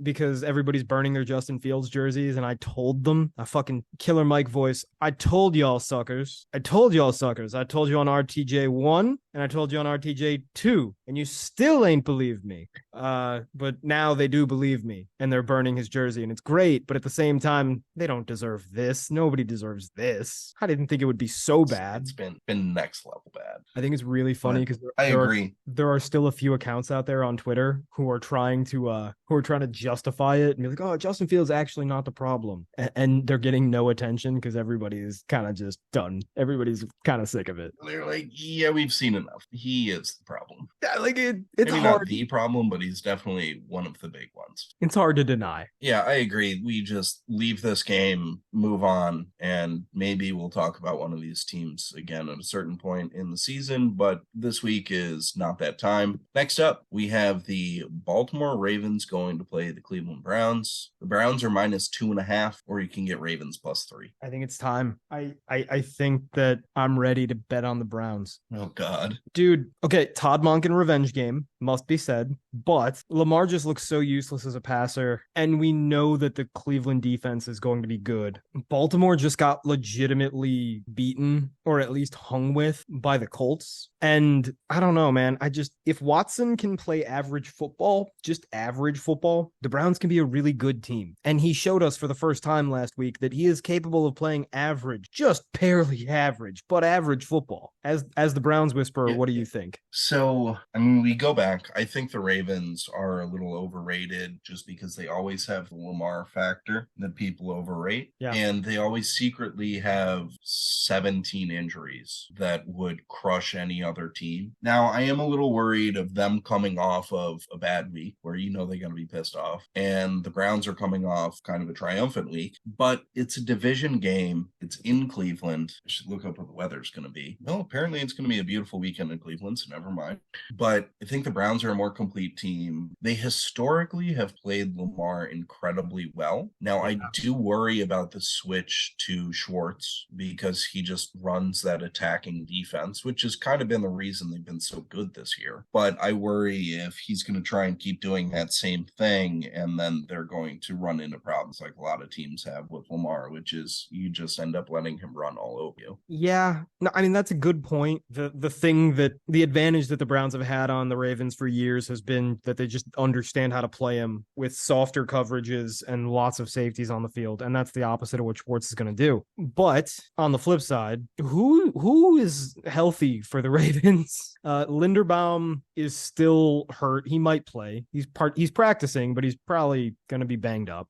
[SPEAKER 2] because everybody's burning their Justin Fields jerseys. And I told them, a fucking Killer Mike voice, I told y'all suckers. I told you on RTJ1 and I told you on RTJ2 and you still ain't believed me. But now they do believe me and they're burning his jersey and it's great. But at the same time, they don't deserve this. Nobody deserves this. I didn't think it would be so bad.
[SPEAKER 1] It's been next level bad.
[SPEAKER 2] I think it's really funny because
[SPEAKER 1] I agree.
[SPEAKER 2] There are still a few accounts out there on Twitter who are trying to justify it and be like, oh, Justin Fields actually not the problem. And they're getting no attention because everybody is kind of just done. Everybody's kind of sick of it.
[SPEAKER 1] They're like, yeah, we've seen enough. He is the problem.
[SPEAKER 2] Yeah, like it's
[SPEAKER 1] maybe
[SPEAKER 2] hard.
[SPEAKER 1] Not the problem, but he's definitely one of the big ones.
[SPEAKER 2] It's hard to deny.
[SPEAKER 1] Yeah, I agree. We just leave this game, move on, and maybe we'll talk about one of these teams again at a certain point in the season, but this week is not that time. Next up, we have the Baltimore Ravens going to play the Cleveland Browns. The Browns are -2.5, or you can get Ravens +3.
[SPEAKER 2] I think it's time. I think that I'm ready to bet on the Browns.
[SPEAKER 1] Oh, God.
[SPEAKER 2] Dude, okay, Todd Monken revenge game, must be said, but Lamar just looks so useless as a passer, and we know that the Cleveland defense is going to be good. Baltimore just got legitimately beaten, or at least hung with, by the Colts, and I don't know, man. If Watson can play average football, just average football, the Browns can be a really good team, and he showed us for the first time last week that he is capable of playing average, just barely average, but average football. As the Browns whisperer, yeah. What do you think?
[SPEAKER 1] So, I mean, we go back. I think the Ravens are a little overrated just because they always have the Lamar factor that people overrate.
[SPEAKER 2] Yeah.
[SPEAKER 1] And they always secretly have 17 injuries that would crush any other team. Now, I am a little worried of them coming off of a bad week where they're going to be pissed off. And the Browns are coming off kind of a triumphant week, but it's a division game. It's in Cleveland. I should look up what the weather's going to be. No, apparently it's going to be a beautiful weekend in Cleveland, so never mind. But I think the Browns are a more complete team. They historically have played Lamar incredibly well. Now, I do worry about the switch to Schwartz because he just runs that attacking defense, which has kind of been the reason they've been so good this year. But I worry if he's going to try and keep doing that same thing, and then they're going to run into problems like a lot of teams have with Lamar, which is you just end up letting him run all over you.
[SPEAKER 2] Yeah, no, I mean, that's a good point. The advantage that the Browns have had on the Ravens for years has been that they just understand how to play him with softer coverages and lots of safeties on the field. And that's the opposite of what Schwartz is going to do. But on the flip side, who is healthy for the Ravens? Linderbaum is still hurt. He might play. He's practicing, but he's probably going to be banged up.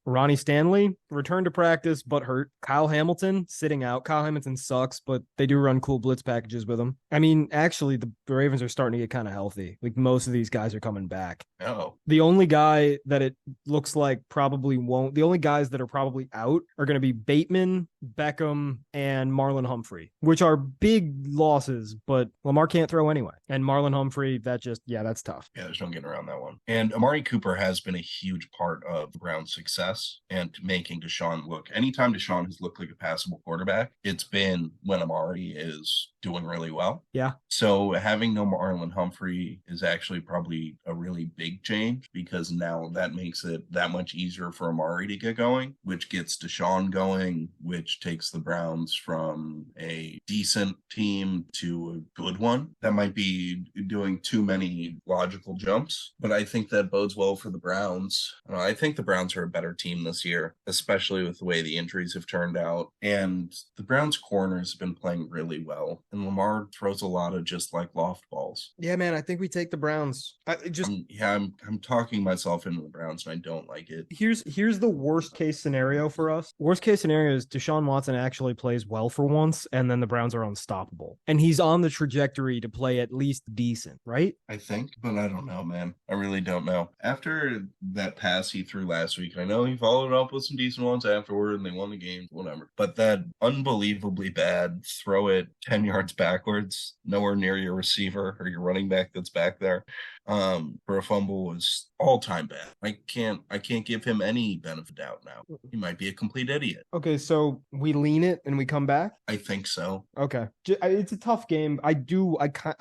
[SPEAKER 2] Ronnie Stanley returned to practice, but hurt. Kyle Hamilton sitting out. Kyle Hamilton sucks, but they do run cool blitz packages with him. I mean, actually, the Ravens are starting to get kind of healthy. healthy. Like most of these guys are coming back.
[SPEAKER 1] Oh,
[SPEAKER 2] The only guy that it looks like probably won't, the only guys that are probably out are going to be Bateman, Beckham, and Marlon Humphrey, which are big losses, but Lamar can't throw anyway. And Marlon Humphrey, that's tough.
[SPEAKER 1] yeah, there's no getting around that one. And Amari Cooper has been a huge part of the Browns' success and making Deshaun look. Anytime Deshaun has looked like a passable quarterback, it's been when Amari is doing really well.
[SPEAKER 2] Yeah.
[SPEAKER 1] So having no Marlon Humphrey is actually probably a really big change because now that makes it that much easier for Amari to get going, which gets Deshaun going, which takes the Browns from a decent team to a good one. That might be doing too many logical jumps, but I think that bodes well for the Browns. I think the Browns are a better team this year, especially with the way the injuries have turned out. And the Browns' corners have been playing really well. And Lamar throws a lot of just like loft balls.
[SPEAKER 2] Yeah, man, I think we take the Browns.
[SPEAKER 1] I'm talking myself into the Browns and I don't like it.
[SPEAKER 2] Here's the worst case scenario for us. Worst case scenario is Deshaun Watson actually plays well for once, and then the Browns are unstoppable. And he's on the trajectory to play at least decent, right?
[SPEAKER 1] I think, but I don't know, man. I really don't know. After that pass he threw last week, I know he followed up with some decent ones afterward and they won the game, whatever. But that unbelievably bad throw it 10 yards backwards, nowhere near your receiver or your running back that's back there, for a fumble was all-time bad. I can't give him any benefit of doubt now. He might be a complete idiot.
[SPEAKER 2] Okay, so we lean it and we come back?
[SPEAKER 1] I think so.
[SPEAKER 2] Okay. It's a tough game. I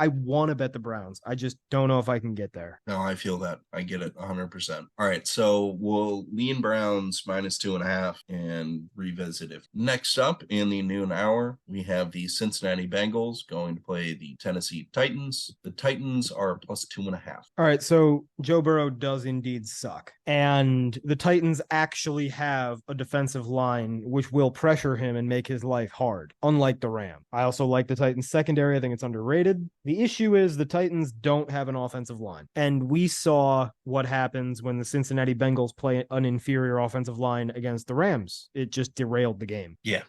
[SPEAKER 2] want to bet the Browns. I just don't know if I can get there.
[SPEAKER 1] No, I feel that. I get it 100%. All right, so we'll lean Browns -2.5 and revisit it. Next up in the noon hour, we have the Cincinnati Bengals going to play the Tennessee Titans. The Titans are +2.5.
[SPEAKER 2] All right, so Joe Burrow does indeed suck. And the Titans actually have a defensive line which will pressure him and make his life hard, unlike the Rams. I also like the Titans secondary. I think it's underrated. The issue is the Titans don't have an offensive line. And we saw what happens when the Cincinnati Bengals play an inferior offensive line against the Rams. It just derailed the game.
[SPEAKER 1] Yeah.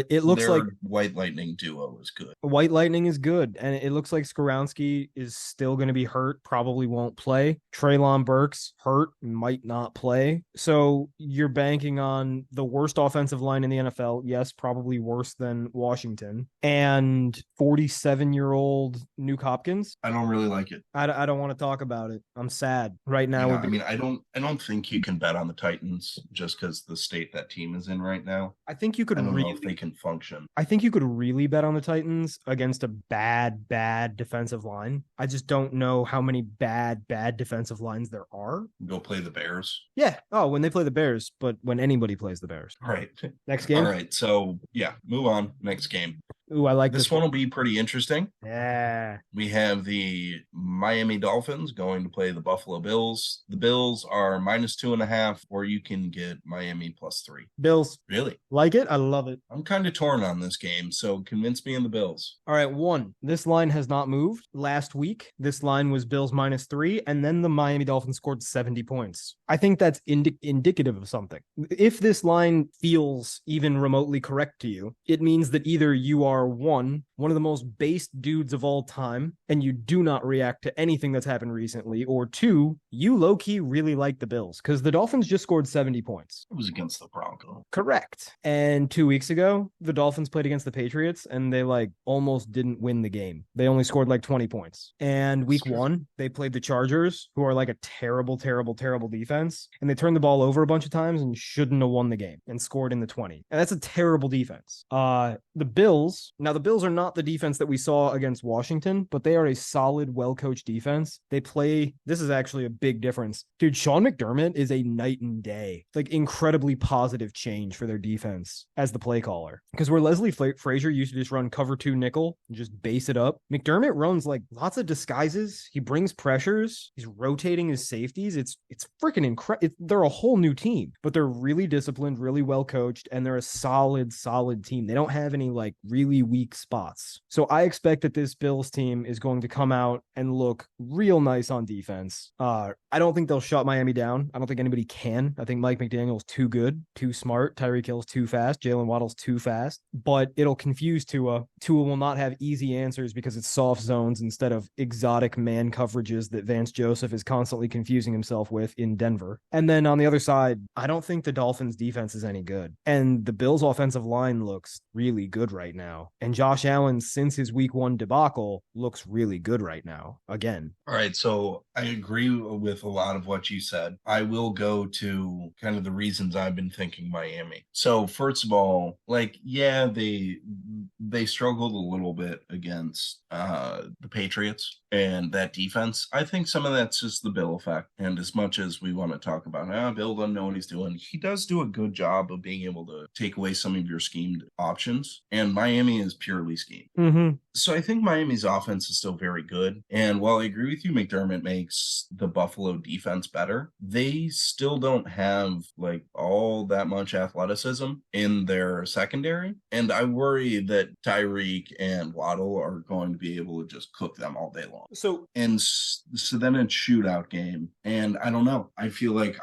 [SPEAKER 2] It looks
[SPEAKER 1] Their
[SPEAKER 2] like
[SPEAKER 1] White Lightning duo is good.
[SPEAKER 2] White Lightning is good. And it looks like Skoronski is still going to be hurt, probably won't play. Treylon Burks hurt, might not play. So you're banking on the worst offensive line in the NFL. Yes, probably worse than Washington. And 47-year-old Nuke Hopkins.
[SPEAKER 1] I don't really like it.
[SPEAKER 2] I don't want to talk about it. I'm sad right now.
[SPEAKER 1] I don't think you can bet on the Titans just because the state that team is in right now.
[SPEAKER 2] I think you could
[SPEAKER 1] I don't know if they can function.
[SPEAKER 2] I think you could really bet on the Titans against a bad defensive line. I just don't know how many bad defensive lines there are.
[SPEAKER 1] Go play the Bears.
[SPEAKER 2] Yeah. Oh, when they play the Bears, but when anybody plays the Bears.
[SPEAKER 1] All right.
[SPEAKER 2] Next game.
[SPEAKER 1] All right. So yeah, move on. Next game.
[SPEAKER 2] Ooh, I like
[SPEAKER 1] this one. Will be pretty interesting.
[SPEAKER 2] Yeah.
[SPEAKER 1] We have the Miami Dolphins going to play the Buffalo Bills. The Bills are -2.5, or you can get Miami +3.
[SPEAKER 2] Bills.
[SPEAKER 1] Really?
[SPEAKER 2] Like it? I love it.
[SPEAKER 1] I'm kind of torn on this game, so convince me in the Bills.
[SPEAKER 2] All right, this line has not moved. Last week, this line was Bills -3, and then the Miami Dolphins scored 70 points. I think that's indicative of something. If this line feels even remotely correct to you, it means that either you are one of the most based dudes of all time, and you do not react to anything that's happened recently, or two, you low-key really like the Bills, because the Dolphins just scored 70 points.
[SPEAKER 1] It was against the Broncos.
[SPEAKER 2] Correct. And 2 weeks ago, the Dolphins played against the Patriots, and they almost didn't win the game. They only scored 20 points. And week 1, they played the Chargers, who are a terrible defense, and they turned the ball over a bunch of times and shouldn't have won the game and scored in the 20. And that's a terrible defense. The Bills are not the defense that we saw against Washington, but they are a solid, well-coached defense. This is actually a big difference. Dude, Sean McDermott is a night and day. Incredibly positive change for their defense as the play caller. Because where Leslie Frazier used to just run cover 2 nickel and just base it up, McDermott runs lots of disguises. He brings pressures. He's rotating his safeties. It's freaking incredible. They're a whole new team, but they're really disciplined, really well coached, and they're a solid team. They don't have any really really weak spots. So I expect that this Bills team is going to come out and look real nice on defense. I don't think they'll shut Miami down. I don't think anybody can. I think Mike McDaniel's too good, too smart. Tyreek Hill's too fast. Jalen Waddle's too fast. But it'll confuse Tua. Tua will not have easy answers because it's soft zones instead of exotic man coverages that Vance Joseph is constantly confusing himself with in Denver. And then on the other side, I don't think the Dolphins defense is any good. And the Bills offensive line looks really good right now. And Josh Allen, since his week 1 debacle, looks really good right now. Again.
[SPEAKER 1] All right. So I agree with a lot of what you said. I will go to kind of the reasons I've been thinking Miami. So first of all, like, yeah, they struggled a little bit against the Patriots and that defense. I think some of that's just the Bill effect. And as much as we want to talk about, Bill doesn't know what he's doing, he does do a good job of being able to take away some of your schemed options. And Miami is purely schemed.
[SPEAKER 2] Mm-hmm.
[SPEAKER 1] So I think Miami's offense is still very good. And while I agree with you, McDermott makes the Buffalo defense better, they still don't have like all that much athleticism in their secondary. And I worry that Tyreek and Waddle are going to be able to just cook them all day long. So then it's shootout game. And I don't know. I feel like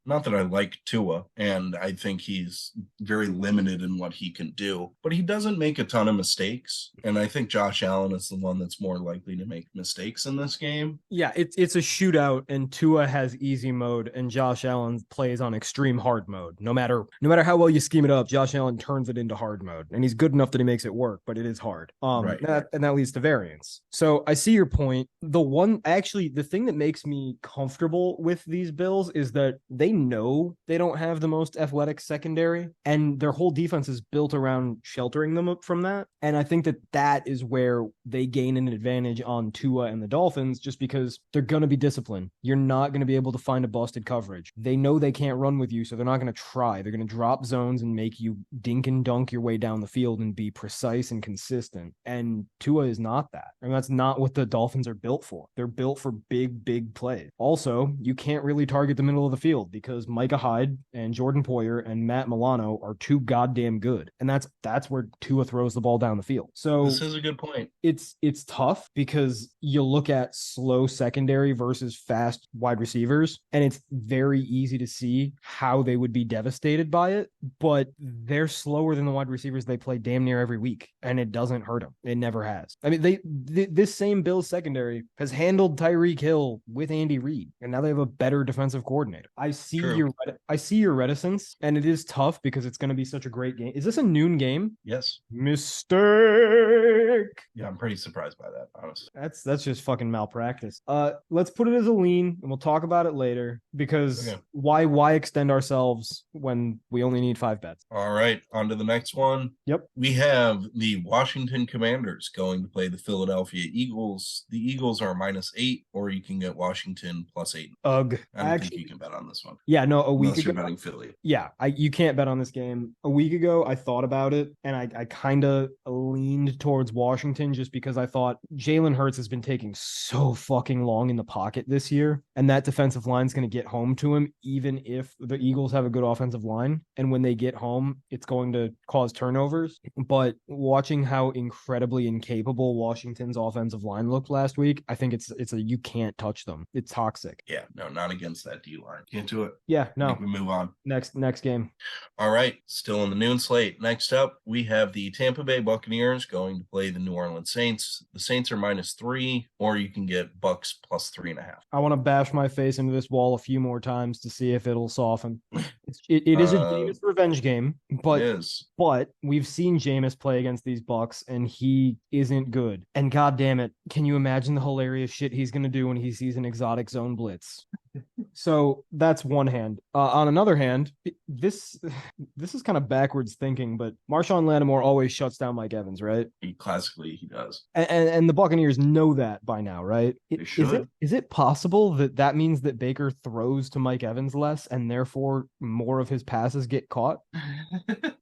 [SPEAKER 1] not that I like Tua, and I think he's very limited in what he can do, but he doesn't make a ton of mistakes. And I think Josh Allen is the one that's more likely to make mistakes in this game.
[SPEAKER 2] Yeah, it's a shootout, and Tua has easy mode, and Josh Allen plays on extreme hard mode. No matter how well you scheme it up, Josh Allen turns it into hard mode, and he's good enough that he makes it work, but it is hard.
[SPEAKER 1] Right.
[SPEAKER 2] And that leads to variance. So I see your point. The thing that makes me comfortable with these Bills is that they know they don't have the most athletic secondary, and their whole defense is built around sheltering them from that. And I think that is where they gain an advantage on Tua and the Dolphins, just because they're going to be disciplined. You're not going to be able to find a busted coverage. They know they can't run with you, so they're not going to try. They're going to drop zones and make you dink and dunk your way down the field and be precise and consistent. And Tua is not that. And that's not what the Dolphins are built for. They're built for big plays. Also, you can't really target the middle of the field because Micah Hyde and Jordan Poyer and Matt Milano are too goddamn good. And that's where Tua throws the ball down the field. So
[SPEAKER 1] this is a good point.
[SPEAKER 2] It's tough because you look at slow secondary versus fast wide receivers, and it's very easy to see how they would be devastated by it, but they're slower than the wide receivers they play damn near every week, and it doesn't hurt them. It never has. I mean, this same Bills secondary has handled Tyreek Hill with Andy Reid, and now they have a better defensive coordinator. I see your reticence, and it is tough because it's going to be such a great game. Is this a noon game?
[SPEAKER 1] Yes.
[SPEAKER 2] Mistake.
[SPEAKER 1] Yeah, I'm pretty surprised by that, honestly.
[SPEAKER 2] That's just fucking malpractice. Let's put it as a lean, and we'll talk about it later, because why extend ourselves when we only need 5 bets?
[SPEAKER 1] All right, on to the next one.
[SPEAKER 2] Yep.
[SPEAKER 1] We have the Washington Commanders going to play the Philadelphia Eagles. The Eagles are -8, or you can get Washington +8.
[SPEAKER 2] Ugh.
[SPEAKER 1] I don't think you can bet on this one.
[SPEAKER 2] Yeah, no, a week
[SPEAKER 1] Unless
[SPEAKER 2] ago.
[SPEAKER 1] You're betting Philly.
[SPEAKER 2] Yeah, you can't bet on this game. A week ago, I thought about it, and I kind of leaned towards Washington just because I thought Jalen Hurts has been taking so fucking long in the pocket this year, and that defensive line is going to get home to him, even if the Eagles have a good offensive line. And when they get home, it's going to cause turnovers. But watching how incredibly incapable Washington's offensive line looked last week, I think it's a you can't touch them. It's toxic.
[SPEAKER 1] Yeah, no, not against that D line. Can't do it.
[SPEAKER 2] Yeah, no.
[SPEAKER 1] We move on.
[SPEAKER 2] Next game.
[SPEAKER 1] All right, still in the noon slate. Next up, we have the Tampa Bay Buccaneers going to play the New Orleans Saints. The Saints are -3, or you can get Bucks +3.5.
[SPEAKER 2] I want to bash my face into this wall a few more times to see if it'll soften. It is a Jameis revenge game, but we've seen Jameis play against these Bucks, and he isn't good. And god damn it, can you imagine the hilarious shit he's going to do when he sees an exotic zone blitz? So that's one hand. On another hand, this is kind of backwards thinking, but Marshawn Lattimore always shuts down Mike Evans, right?
[SPEAKER 1] Classically, he does.
[SPEAKER 2] And the Buccaneers know that by now, right?
[SPEAKER 1] They should.
[SPEAKER 2] Is it possible that means that Baker throws to Mike Evans less, and therefore more of his passes get caught?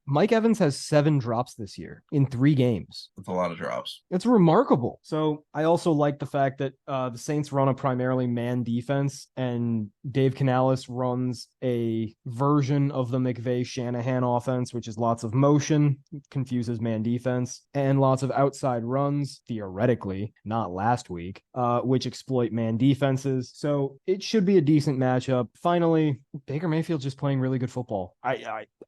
[SPEAKER 2] Mike Evans has 7 drops this year in 3 games.
[SPEAKER 1] With a lot of drops.
[SPEAKER 2] It's remarkable. So I also like the fact that the Saints run a primarily man defense, and Dave Canales runs a version of the McVay Shanahan offense, which is lots of motion, confuses man defense, and lots of outside runs, theoretically, not last week, which exploit man defenses. So it should be a decent matchup. Finally, Baker Mayfield's just playing really good football.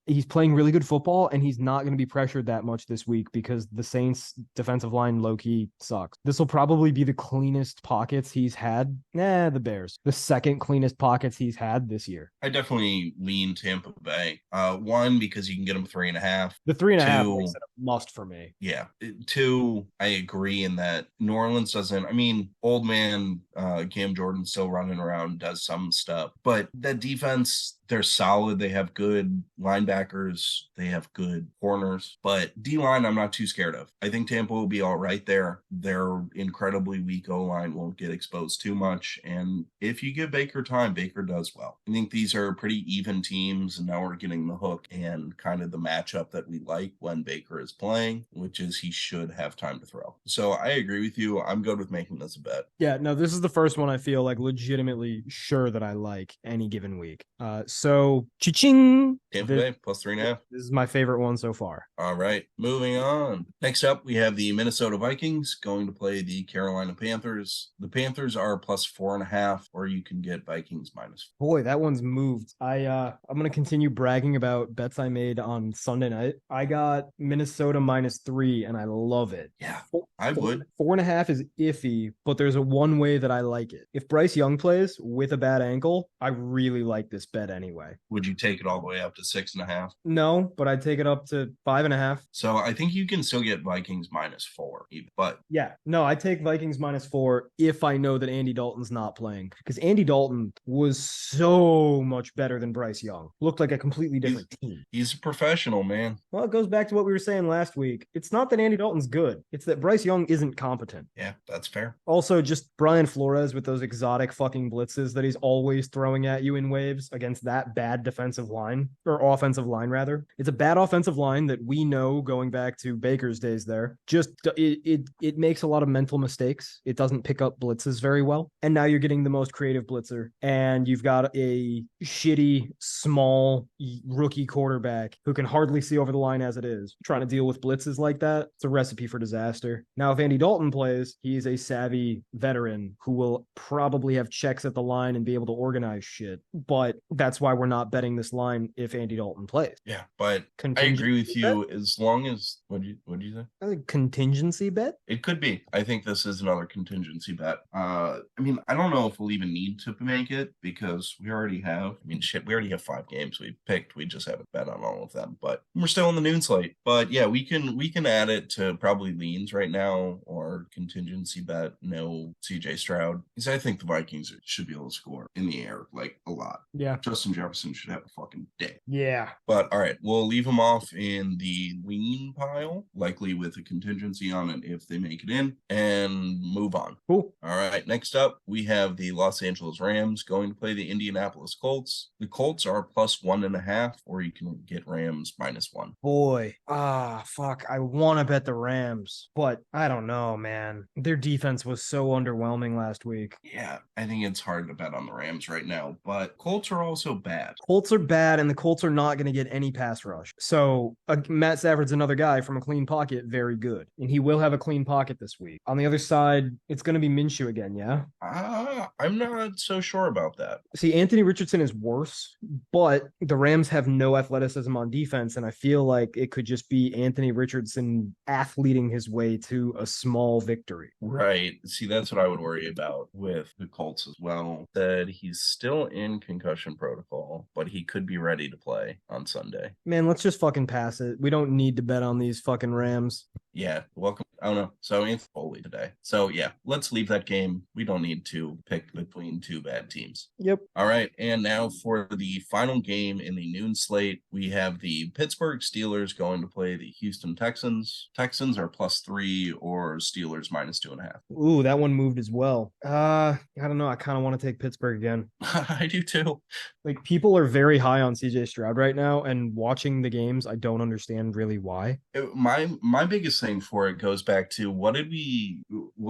[SPEAKER 2] He's playing really good football, and he's not going to be pressured that much this week because the Saints defensive line low-key sucks. This will probably be the cleanest pockets he's had. The Bears. The second cleanest pockets he's had this year.
[SPEAKER 1] I definitely lean Tampa Bay. One, because you can get them 3.5.
[SPEAKER 2] The 3.5
[SPEAKER 1] Two,
[SPEAKER 2] makes it a must for me.
[SPEAKER 1] yeah. Two, I agree in that New Orleans doesn't. I mean, old man Cam Jordan still running around, does some stuff, but that defense, they're solid. They have good linebackers. They have good corners. But D-line, I'm not too scared of. I think Tampa will be all right there. Their incredibly weak O-line won't get exposed too much. And if you give Baker time, Baker does well. I think these are pretty even teams, and now we're getting the hook and kind of the matchup that we like when Baker is playing, which is he should have time to throw. So I agree with you. I'm good with making this a bet.
[SPEAKER 2] Yeah, no, this is the first one I feel like legitimately sure that I like any given week. So, cha-ching!
[SPEAKER 1] Tampa Bay plus 3.5.
[SPEAKER 2] This is my favorite one so far.
[SPEAKER 1] All right, moving on. Next up, we have the Minnesota Vikings going to play the Carolina Panthers. The Panthers are plus 4.5, or you can get Vikings minus.
[SPEAKER 2] Boy, that one's moved. I'm gonna continue bragging about bets I made on Sunday night. I got Minnesota -3, and I love it.
[SPEAKER 1] Yeah, I would.
[SPEAKER 2] 4.5 is iffy, but there's a one way that I like it. If Bryce Young plays with a bad ankle, I really like this bet anyway.
[SPEAKER 1] Would you take it all the way up to 6.5?
[SPEAKER 2] No, but I'd take it up to 5.5.
[SPEAKER 1] So I think you can still get Vikings -4, but
[SPEAKER 2] yeah, no, I take Vikings -4 if I know that Andy Dalton's not playing, because Andy Dalton was so much better than Bryce Young. Looked like a completely different team.
[SPEAKER 1] He's a professional, man.
[SPEAKER 2] Well, it goes back to what we were saying last week. It's not that Andy Dalton's good. It's that Bryce Young isn't competent.
[SPEAKER 1] Yeah, that's fair.
[SPEAKER 2] Also, just Brian Flores with those exotic fucking blitzes that he's always throwing at you in waves against that bad defensive line, or offensive line, rather. It's a bad offensive line that we know going back to Baker's days there. Just, it makes a lot of mental mistakes. It doesn't pick up blitzes very well. And now you're getting the most creative blitzer, and you've got a shitty, small rookie quarterback who can hardly see over the line as it is. Trying to deal with blitzes like that, it's a recipe for disaster. Now, if Andy Dalton plays, he's a savvy veteran who will probably have checks at the line and be able to organize shit. But that's why we're not betting this line if Andy Dalton plays.
[SPEAKER 1] Yeah, but I agree with you as long as what'd you say?
[SPEAKER 2] A contingency bet?
[SPEAKER 1] It could be. I think this is another contingency bet. I mean, I don't know if we'll even need to make it because we already have. I mean, shit, we already have 5 games we picked. We just haven't bet on all of them, but we're still in the noon slate. But yeah, we can add it to probably leans right now or contingency bet. No CJ Stroud, because I think the Vikings should be able to score in the air like a lot.
[SPEAKER 2] Yeah,
[SPEAKER 1] Justin Jefferson should have a fucking day.
[SPEAKER 2] Yeah,
[SPEAKER 1] but all right, we'll leave them off in the lean pile, likely with a contingency on it if they make it in, and move on.
[SPEAKER 2] Cool.
[SPEAKER 1] All right, next up, we have the Los Angeles Rams going to play the Indianapolis Colts. The Colts are plus 1.5, or you can get Rams -1.
[SPEAKER 2] Boy, fuck, I want to bet the Rams, but I don't know, man. Their defense was so underwhelming last week.
[SPEAKER 1] Yeah, I think it's hard to bet on the Rams right now, but Colts are also bad.
[SPEAKER 2] Colts are bad, and the Colts are not going to get any pass rush. So Matt Stafford's another guy from a clean pocket, very good. And he will have a clean pocket this week. On the other side, it's going to be Minshew again, yeah?
[SPEAKER 1] I'm not so sure about that.
[SPEAKER 2] See, Anthony Richardson is worse, but the Rams have no athleticism on defense, and I feel like it could just be Anthony Richardson athleting his way to a small victory.
[SPEAKER 1] Right. See, that's what I would worry about with the Colts as well. That he's still in concussion protocol, but he could be ready to play on Sunday.
[SPEAKER 2] Man, let's just fucking pass it. We don't need to bet on these fucking Rams.
[SPEAKER 1] Yeah, welcome. I don't know. So Anthony Foley today. So yeah, let's leave that game. We don't need to pick between two bad teams.
[SPEAKER 2] Yep.
[SPEAKER 1] All right, and now for the final game in the noon slate, we have the Pittsburgh Steelers going to play the Houston Texans. Texans are +3 or Steelers -2.5.
[SPEAKER 2] Ooh, that one moved as well. I don't know. I kind of want to take Pittsburgh again.
[SPEAKER 1] I do too.
[SPEAKER 2] Like people are very high on CJ Stroud right now, and watching the games, I don't understand really why.
[SPEAKER 1] My biggest thing for it goes back to what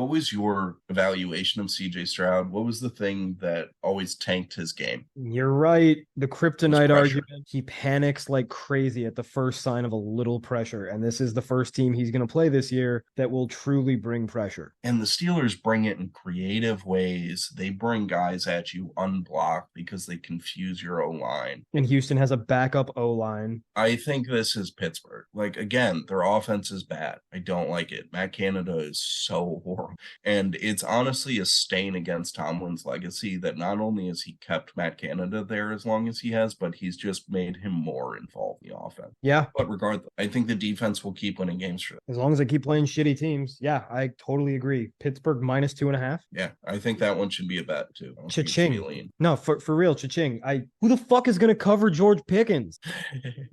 [SPEAKER 1] was your evaluation of CJ Stroud? What was the thing that always tanked his game?
[SPEAKER 2] You're right. The
[SPEAKER 1] Was
[SPEAKER 2] kryptonite
[SPEAKER 1] pressure.
[SPEAKER 2] argument. He panics like crazy at the first sign of a little pressure, and this is the first team he's going to play this year that will truly bring pressure.
[SPEAKER 1] And the Steelers bring it in creative ways. They bring guys at you unblocked because they confuse your O line.
[SPEAKER 2] And Houston has a backup O line.
[SPEAKER 1] I think this is Pittsburgh. Like, again, their offense is bad. I don't like it. Matt Canada is so horrible. And it's honestly a stain against Tomlin's legacy that not only has he kept Matt Canada there as long as he has, but he's just made him more involved in the offense.
[SPEAKER 2] Yeah.
[SPEAKER 1] But regardless, I think the defense will keep winning games for them.
[SPEAKER 2] As long as they keep playing shitty teams. Yeah, I totally agree. Pittsburgh -2.5.
[SPEAKER 1] Yeah, I think that one should be a bet too.
[SPEAKER 2] Cha-ching. No, for real, cha-ching. Who the fuck is gonna cover George Pickens?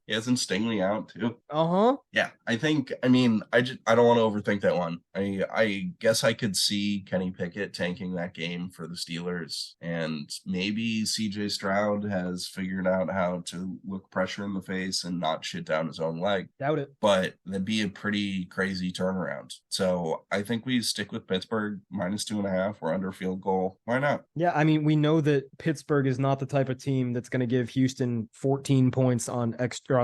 [SPEAKER 1] He hasn't Stingley out too.
[SPEAKER 2] Uh-huh.
[SPEAKER 1] Yeah, I don't want to overthink that one. I guess I could see Kenny Pickett tanking that game for the Steelers, and maybe CJ Stroud has figured out how to look pressure in the face and not shit down his own leg.
[SPEAKER 2] Doubt it.
[SPEAKER 1] But that'd be a pretty crazy turnaround. So I think we stick with Pittsburgh -2.5. We're under field goal. Why not?
[SPEAKER 2] Yeah, I mean, we know that Pittsburgh is not the type of team that's going to give Houston 14 points on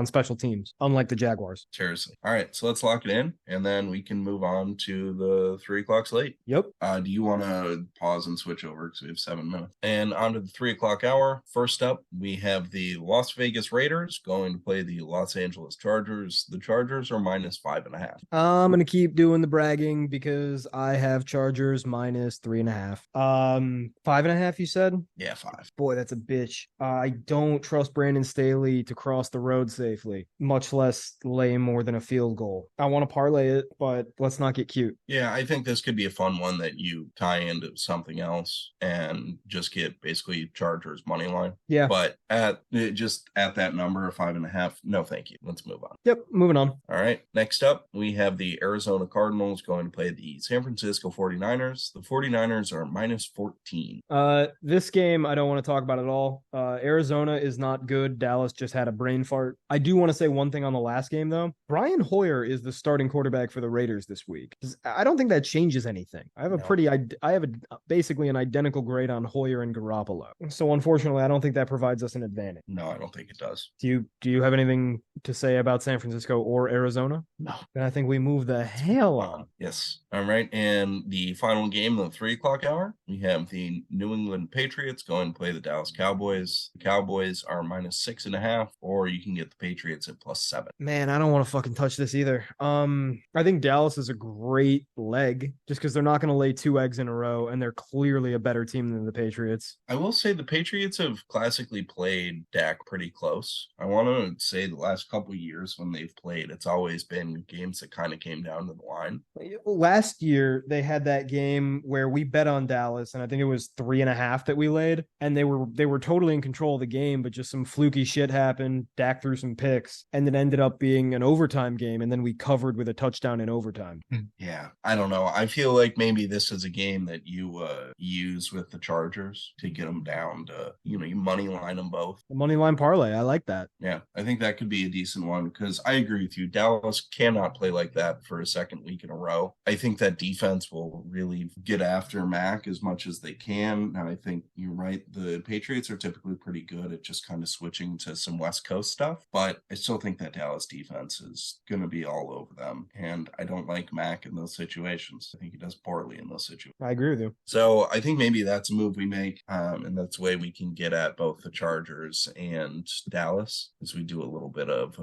[SPEAKER 2] special teams, unlike the Jaguars.
[SPEAKER 1] Seriously. All right, so let's lock it in, and then we can move on to the 3 o'clock slate.
[SPEAKER 2] Yep.
[SPEAKER 1] Do you want to pause and switch over because we have 7 minutes? And on to the 3 o'clock hour. First up, we have the Las Vegas Raiders going to play the Los Angeles Chargers. The Chargers are -5.5.
[SPEAKER 2] I'm going to keep doing the bragging because I have Chargers -3.5. 5.5, you said?
[SPEAKER 1] Yeah, 5.
[SPEAKER 2] Boy, that's a bitch. I don't trust Brandon Staley to cross the road safely, much less lay more than a field goal. I want to parlay it, but let's not get cute.
[SPEAKER 1] Yeah, I think this could be a fun one that you tie into something else and just get basically Chargers money line.
[SPEAKER 2] Yeah.
[SPEAKER 1] But at that number of 5.5, no thank you. Let's move on.
[SPEAKER 2] Yep, moving on.
[SPEAKER 1] All right. Next up, we have the Arizona Cardinals going to play the San Francisco 49ers. The 49ers are -14.
[SPEAKER 2] This game I don't want to talk about at all. Arizona is not good. Dallas just had a brain fart. I do want to say one thing on the last game though. Brian Hoyer is the starting quarterback for the Raiders this week. I don't think that changes anything. I have basically an identical grade on Hoyer and Garoppolo. So unfortunately, I don't think that provides us an advantage.
[SPEAKER 1] No, I don't think it does.
[SPEAKER 2] Do you have anything to say about San Francisco or Arizona?
[SPEAKER 1] No.
[SPEAKER 2] Then I think we move the hell on.
[SPEAKER 1] Yes. All right. And the final game of the 3 o'clock hour, we have the New England Patriots going to play the Dallas Cowboys. The Cowboys are -6.5, or you can get the Patriots at +7.
[SPEAKER 2] Man, I don't want to fucking touch this either. I think Dallas is a great leg just because they're not going to lay 2 eggs in a row, and they're clearly a better team than the Patriots.
[SPEAKER 1] I will say the Patriots have classically played Dak pretty close. I want to say the last couple of years when they've played, it's always been games that kind of came down to the line.
[SPEAKER 2] Last year, they had that game where we bet on Dallas, and I think it was 3.5 that we laid, and they were totally in control of the game, but just some fluky shit happened. Dak threw some picks, and it ended up being an overtime game, and then we covered with a touchdown in overtime.
[SPEAKER 1] Yeah, I don't know. I feel like maybe this is a game that you use with the Chargers to get them down to, you money line them both.
[SPEAKER 2] The money line parlay, I like that.
[SPEAKER 1] Yeah, I think that could be a decent one because I agree with you. Dallas cannot play like that for a second week in a row. I think that defense will really get after Mac as much as they can. And I think you're right. The Patriots are typically pretty good at just kind of switching to some West Coast stuff, but I still think that Dallas defense is going to be all over them. And I don't like Mac in those situations. I think he does poorly in those situations.
[SPEAKER 2] I agree with you.
[SPEAKER 1] So I think maybe that's a move we make. And that's the way we can get at both the Chargers and Dallas as we do a little bit of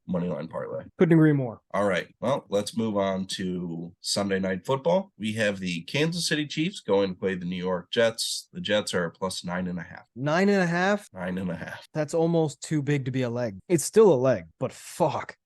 [SPEAKER 1] moneyline parlay.
[SPEAKER 2] Couldn't agree more.
[SPEAKER 1] All right. Well, let's move on to Sunday Night Football. We have the Kansas City Chiefs going to play the New York Jets. The Jets are +9.5.
[SPEAKER 2] 9.5?
[SPEAKER 1] 9.5.
[SPEAKER 2] That's almost too big to be a leg. It's still a leg, but fuck.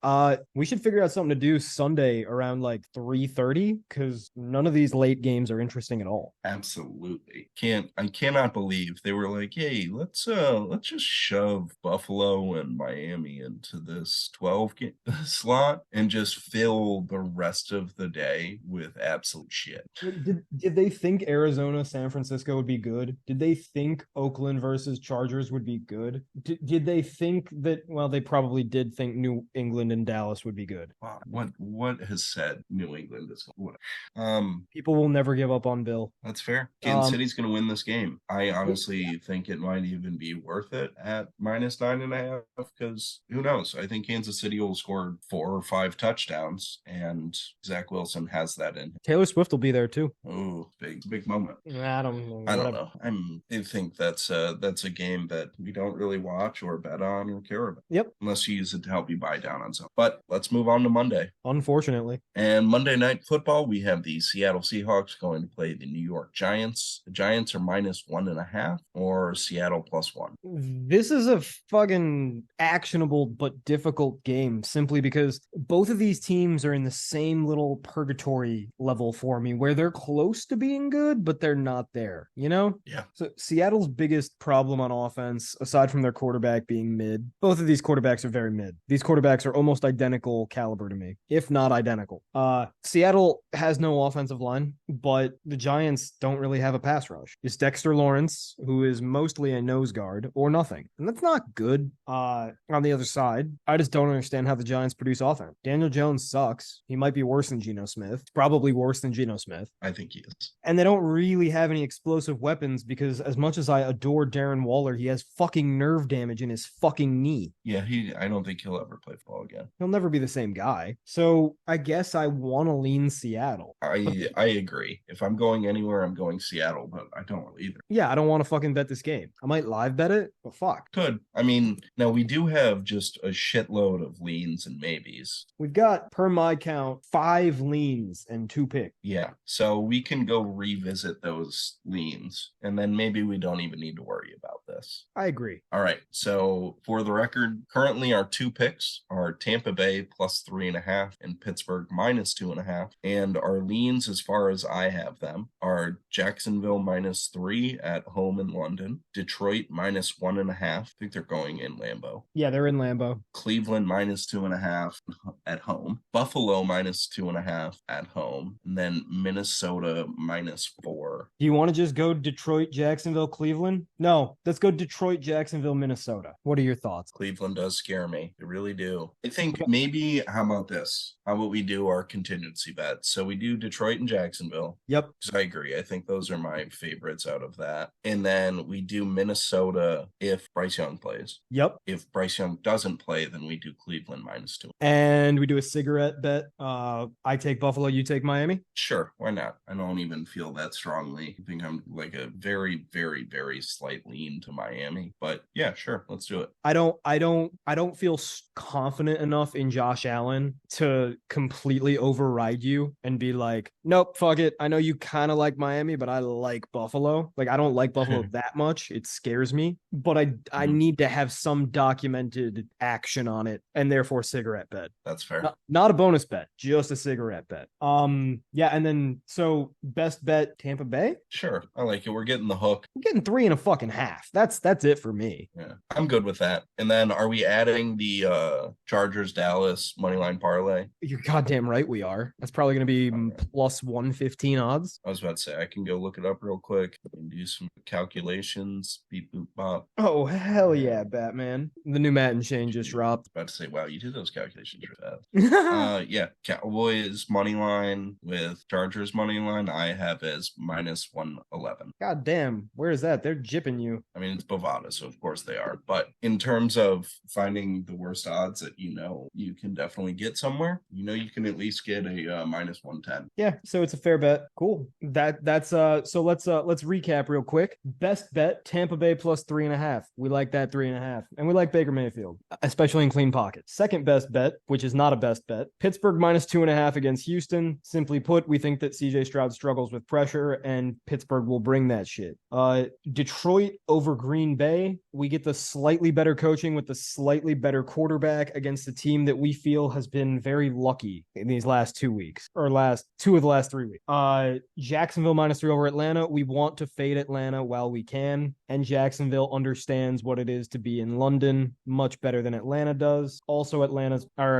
[SPEAKER 2] We should figure out something to do Sunday Monday around like 3:30 because none of these late games are interesting at all.
[SPEAKER 1] Absolutely. I cannot believe they were like, hey, let's just shove Buffalo and Miami into this 12 game slot and just fill the rest of the day with absolute shit.
[SPEAKER 2] Did they think Arizona, San Francisco would be good? Did they think Oakland versus Chargers would be good? Did they think that, well, they probably did think New England and Dallas would be good.
[SPEAKER 1] Wow, what has said New England is what?
[SPEAKER 2] People will never give up on Bill.
[SPEAKER 1] That's fair. Kansas City's going to win this game. I honestly think it might even be worth it at -9.5 because who knows? I think Kansas City will score 4 or 5 touchdowns, and Zach Wilson has that in him.
[SPEAKER 2] Taylor Swift will be there too.
[SPEAKER 1] Oh, big moment.
[SPEAKER 2] I don't know.
[SPEAKER 1] I don't know. I think that's a game that we don't really watch or bet on or care about.
[SPEAKER 2] Yep.
[SPEAKER 1] Unless you use it to help you buy down on something. But let's move on to Monday.
[SPEAKER 2] Unfortunately.
[SPEAKER 1] And Monday Night Football, we have the Seattle Seahawks going to play the New York Giants. The Giants are -1.5 or Seattle +1.
[SPEAKER 2] This is a fucking actionable but difficult game simply because both of these teams are in the same little purgatory level for me where they're close to being good, but they're not there, you know?
[SPEAKER 1] Yeah.
[SPEAKER 2] So Seattle's biggest problem on offense, aside from their quarterback being mid, both of these quarterbacks are very mid. These quarterbacks are almost identical caliber to me, if not identical. Seattle has no offensive line, but the Giants don't really have a pass rush. It's Dexter Lawrence, who is mostly a nose guard or nothing. And that's not good. On the other side, I just don't understand how the Giants produce offense. Daniel Jones sucks. He might be worse than Geno Smith. Probably worse than Geno Smith.
[SPEAKER 1] I think he is.
[SPEAKER 2] And they don't really have any explosive weapons because as much as I adore Darren Waller, he has fucking nerve damage in his fucking knee.
[SPEAKER 1] Yeah, I don't think he'll ever play football again.
[SPEAKER 2] He'll never be the same guy. So I guess I want to lean Seattle.
[SPEAKER 1] I agree. If I'm going anywhere, I'm going Seattle, but I don't either.
[SPEAKER 2] Yeah, I don't want to fucking bet this game. I might live bet it, but fuck.
[SPEAKER 1] Could. I mean, now we do have just a shitload of leans and maybes.
[SPEAKER 2] We've got, per my count, 5 leans and 2 picks.
[SPEAKER 1] Yeah, so we can go revisit those leans, and then maybe we don't even need to worry about this.
[SPEAKER 2] I agree.
[SPEAKER 1] All right, so for the record, currently our 2 picks are Tampa Bay +3.5 and Pittsburgh -2.5, and our leans, as far as I have them, are Jacksonville -3 at home in London, Detroit -1.5. I think they're going in Lambeau.
[SPEAKER 2] Yeah, they're in Lambeau.
[SPEAKER 1] Cleveland -2.5 at home, Buffalo -2.5 at home, and then Minnesota -4.
[SPEAKER 2] Do you want to just go Detroit, Jacksonville, Cleveland? No, let's go Detroit, Jacksonville, Minnesota. What are your thoughts?
[SPEAKER 1] Cleveland does scare me. They really do. I think maybe, how about this? How about we do our contingency bets? So we do Detroit and Jacksonville.
[SPEAKER 2] Yep.
[SPEAKER 1] Because I agree. I think those are my favorites out of that. And then we do Minnesota if Bryce Young plays.
[SPEAKER 2] Yep.
[SPEAKER 1] If Bryce Young doesn't play, then we do Cleveland -2.
[SPEAKER 2] And we do a cigarette bet. I take Buffalo, you take Miami.
[SPEAKER 1] Sure, why not? I don't even feel that strongly. I think I'm like a very, very, very slight lean to Miami. But yeah, sure, let's do it.
[SPEAKER 2] I don't feel confident enough in Josh Allen to completely override you and be like, nope, fuck it. I know you kind of like Miami, but I like Buffalo. Like, I don't like Buffalo that much. It scares me, but I need to have some documented action on it, and therefore cigarette bet.
[SPEAKER 1] That's fair.
[SPEAKER 2] Not a bonus bet, just a cigarette bet. Yeah, and then so best bet Tampa Bay.
[SPEAKER 1] Sure, I like it. We're getting the hook.
[SPEAKER 2] I'm getting 3.5. That's it for me.
[SPEAKER 1] Yeah, I'm good with that. And then are we adding the Chargers Dallas moneyline parlay?
[SPEAKER 2] You're goddamn right we are. That's probably going to be +115 odds.
[SPEAKER 1] I was about to say I can go look it up real quick and do some calculations. Beep boop bop.
[SPEAKER 2] Oh hell yeah, Batman! The new Madden chain just dropped.
[SPEAKER 1] About to say, wow, you did those calculations really fast. Yeah, Cowboys money line with Chargers money line. I have as -111.
[SPEAKER 2] God damn, where is that? They're jipping you.
[SPEAKER 1] I mean, it's Bovada, so of course they are. But in terms of finding the worst odds that you can definitely get somewhere, you can at least get a -110.
[SPEAKER 2] Yeah, so it's a fair bet. Cool. That's so let's recap real quick. Best bet Tampa Bay +3.5. We like that 3.5, and we like Baker Mayfield, especially in clean pockets. Second best bet, which is not a best bet, Pittsburgh -2.5 against Houston. Simply put, we think that CJ Stroud struggles with pressure, and Pittsburgh will bring that shit. Detroit over Green Bay. We get the slightly better coaching with the slightly better quarterback against a team that we feel has been very lucky lucky in these last 2 weeks, or last 3 weeks. Jacksonville -3 over Atlanta. We want to fade Atlanta while we can, and Jacksonville understands what it is to be in London much better than Atlanta does. Also,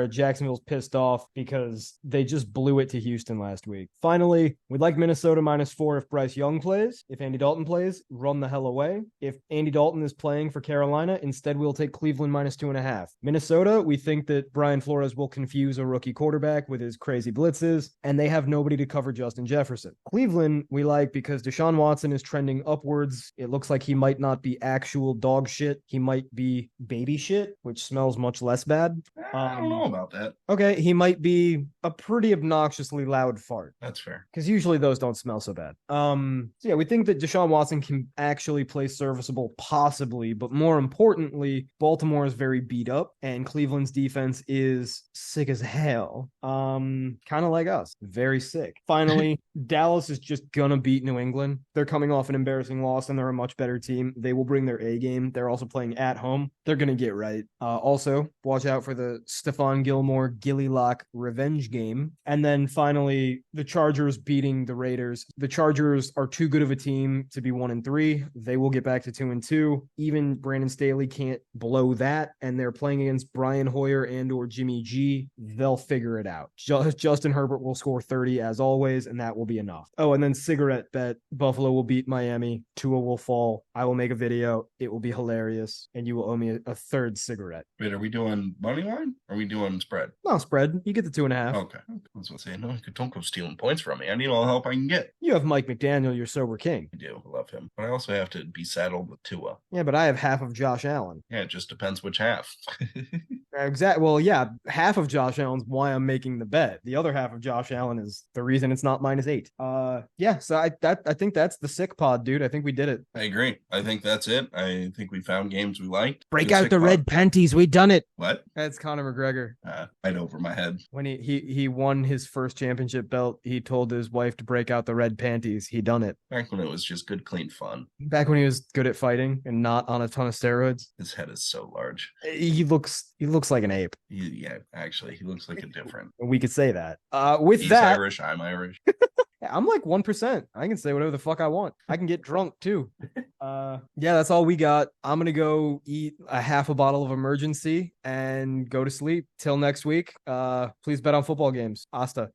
[SPEAKER 2] Jacksonville's pissed off because they just blew it to Houston last week. Finally, we'd like Minnesota -4 if Bryce Young plays. If Andy Dalton plays, run the hell away. If Andy Dalton is playing for Carolina, instead we'll take Cleveland -2.5. Minnesota, we think that Brian Flores will confuse a rookie quarterback with his crazy blitzes, and they have nobody to cover Justin Jefferson. Cleveland, we like because Deshaun Watson is trending upwards. It looks like he might not be actual dog shit. He might be baby shit, which smells much less bad.
[SPEAKER 1] I don't know about that.
[SPEAKER 2] Okay, he might be a pretty obnoxiously loud fart.
[SPEAKER 1] That's fair.
[SPEAKER 2] Because usually those don't smell so bad. So yeah, we think that Deshaun Watson can actually play serviceable, possibly, but more importantly, Baltimore is very beat up, and Cleveland's defense is sick as hell. Kind of like us, very sick. Finally, Dallas is just gonna beat New England. They're coming off an embarrassing loss, and they're a much better team. They will bring their A game. They're also playing at home. They're gonna get right. Also, watch out for the Stephon Gilmore Gilly Lock revenge game. And then finally, the Chargers beating the Raiders. The Chargers are too good of a team to be 1-3. They will get back to 2-2. Even Brandon Staley can't blow that, and they're playing against Brian Hoyer and or Jimmy G. They'll figure it out. Justin Herbert will score 30 as always, and that will be enough. Oh, and then cigarette bet. Buffalo will beat Miami. Tua will fall. I will make a video. It will be hilarious, and you will owe me a third cigarette.
[SPEAKER 1] Wait, are we doing money line? Or are we doing spread?
[SPEAKER 2] No, spread. You get the 2.5.
[SPEAKER 1] Okay. I was going to say, no, don't go stealing points from me. I need all the help I can get.
[SPEAKER 2] You have Mike McDaniel, your sober king.
[SPEAKER 1] I do. I love him. But I also have to be saddled with Tua.
[SPEAKER 2] Yeah, but I have half of Josh Allen.
[SPEAKER 1] Yeah, it just depends which half.
[SPEAKER 2] Exactly. Well, yeah, half of Josh Allen's why I'm making the bet. The other half of Josh Allen is the reason it's not -8. Yeah. So I think that's the sick pod, dude. I think we did it.
[SPEAKER 1] I agree. I think that's it. I think we found games we liked.
[SPEAKER 2] Break out the red panties. We done it.
[SPEAKER 1] What?
[SPEAKER 2] That's Conor McGregor.
[SPEAKER 1] Right over my head.
[SPEAKER 2] When he won his first championship belt, he told his wife to break out the red panties. He done it.
[SPEAKER 1] Back when it was just good, clean fun.
[SPEAKER 2] Back when he was good at fighting and not on a ton of steroids.
[SPEAKER 1] His head is so large.
[SPEAKER 2] He looks like an ape.
[SPEAKER 1] Yeah, actually, he looks like a different.
[SPEAKER 2] We could say that.
[SPEAKER 1] He's Irish. I'm Irish.
[SPEAKER 2] I'm like 1%. I can say whatever the fuck I want. I can get drunk too. Yeah, that's all we got. I'm gonna go eat a half a bottle of Emergency and go to sleep till next week. Please bet on football games. Asta.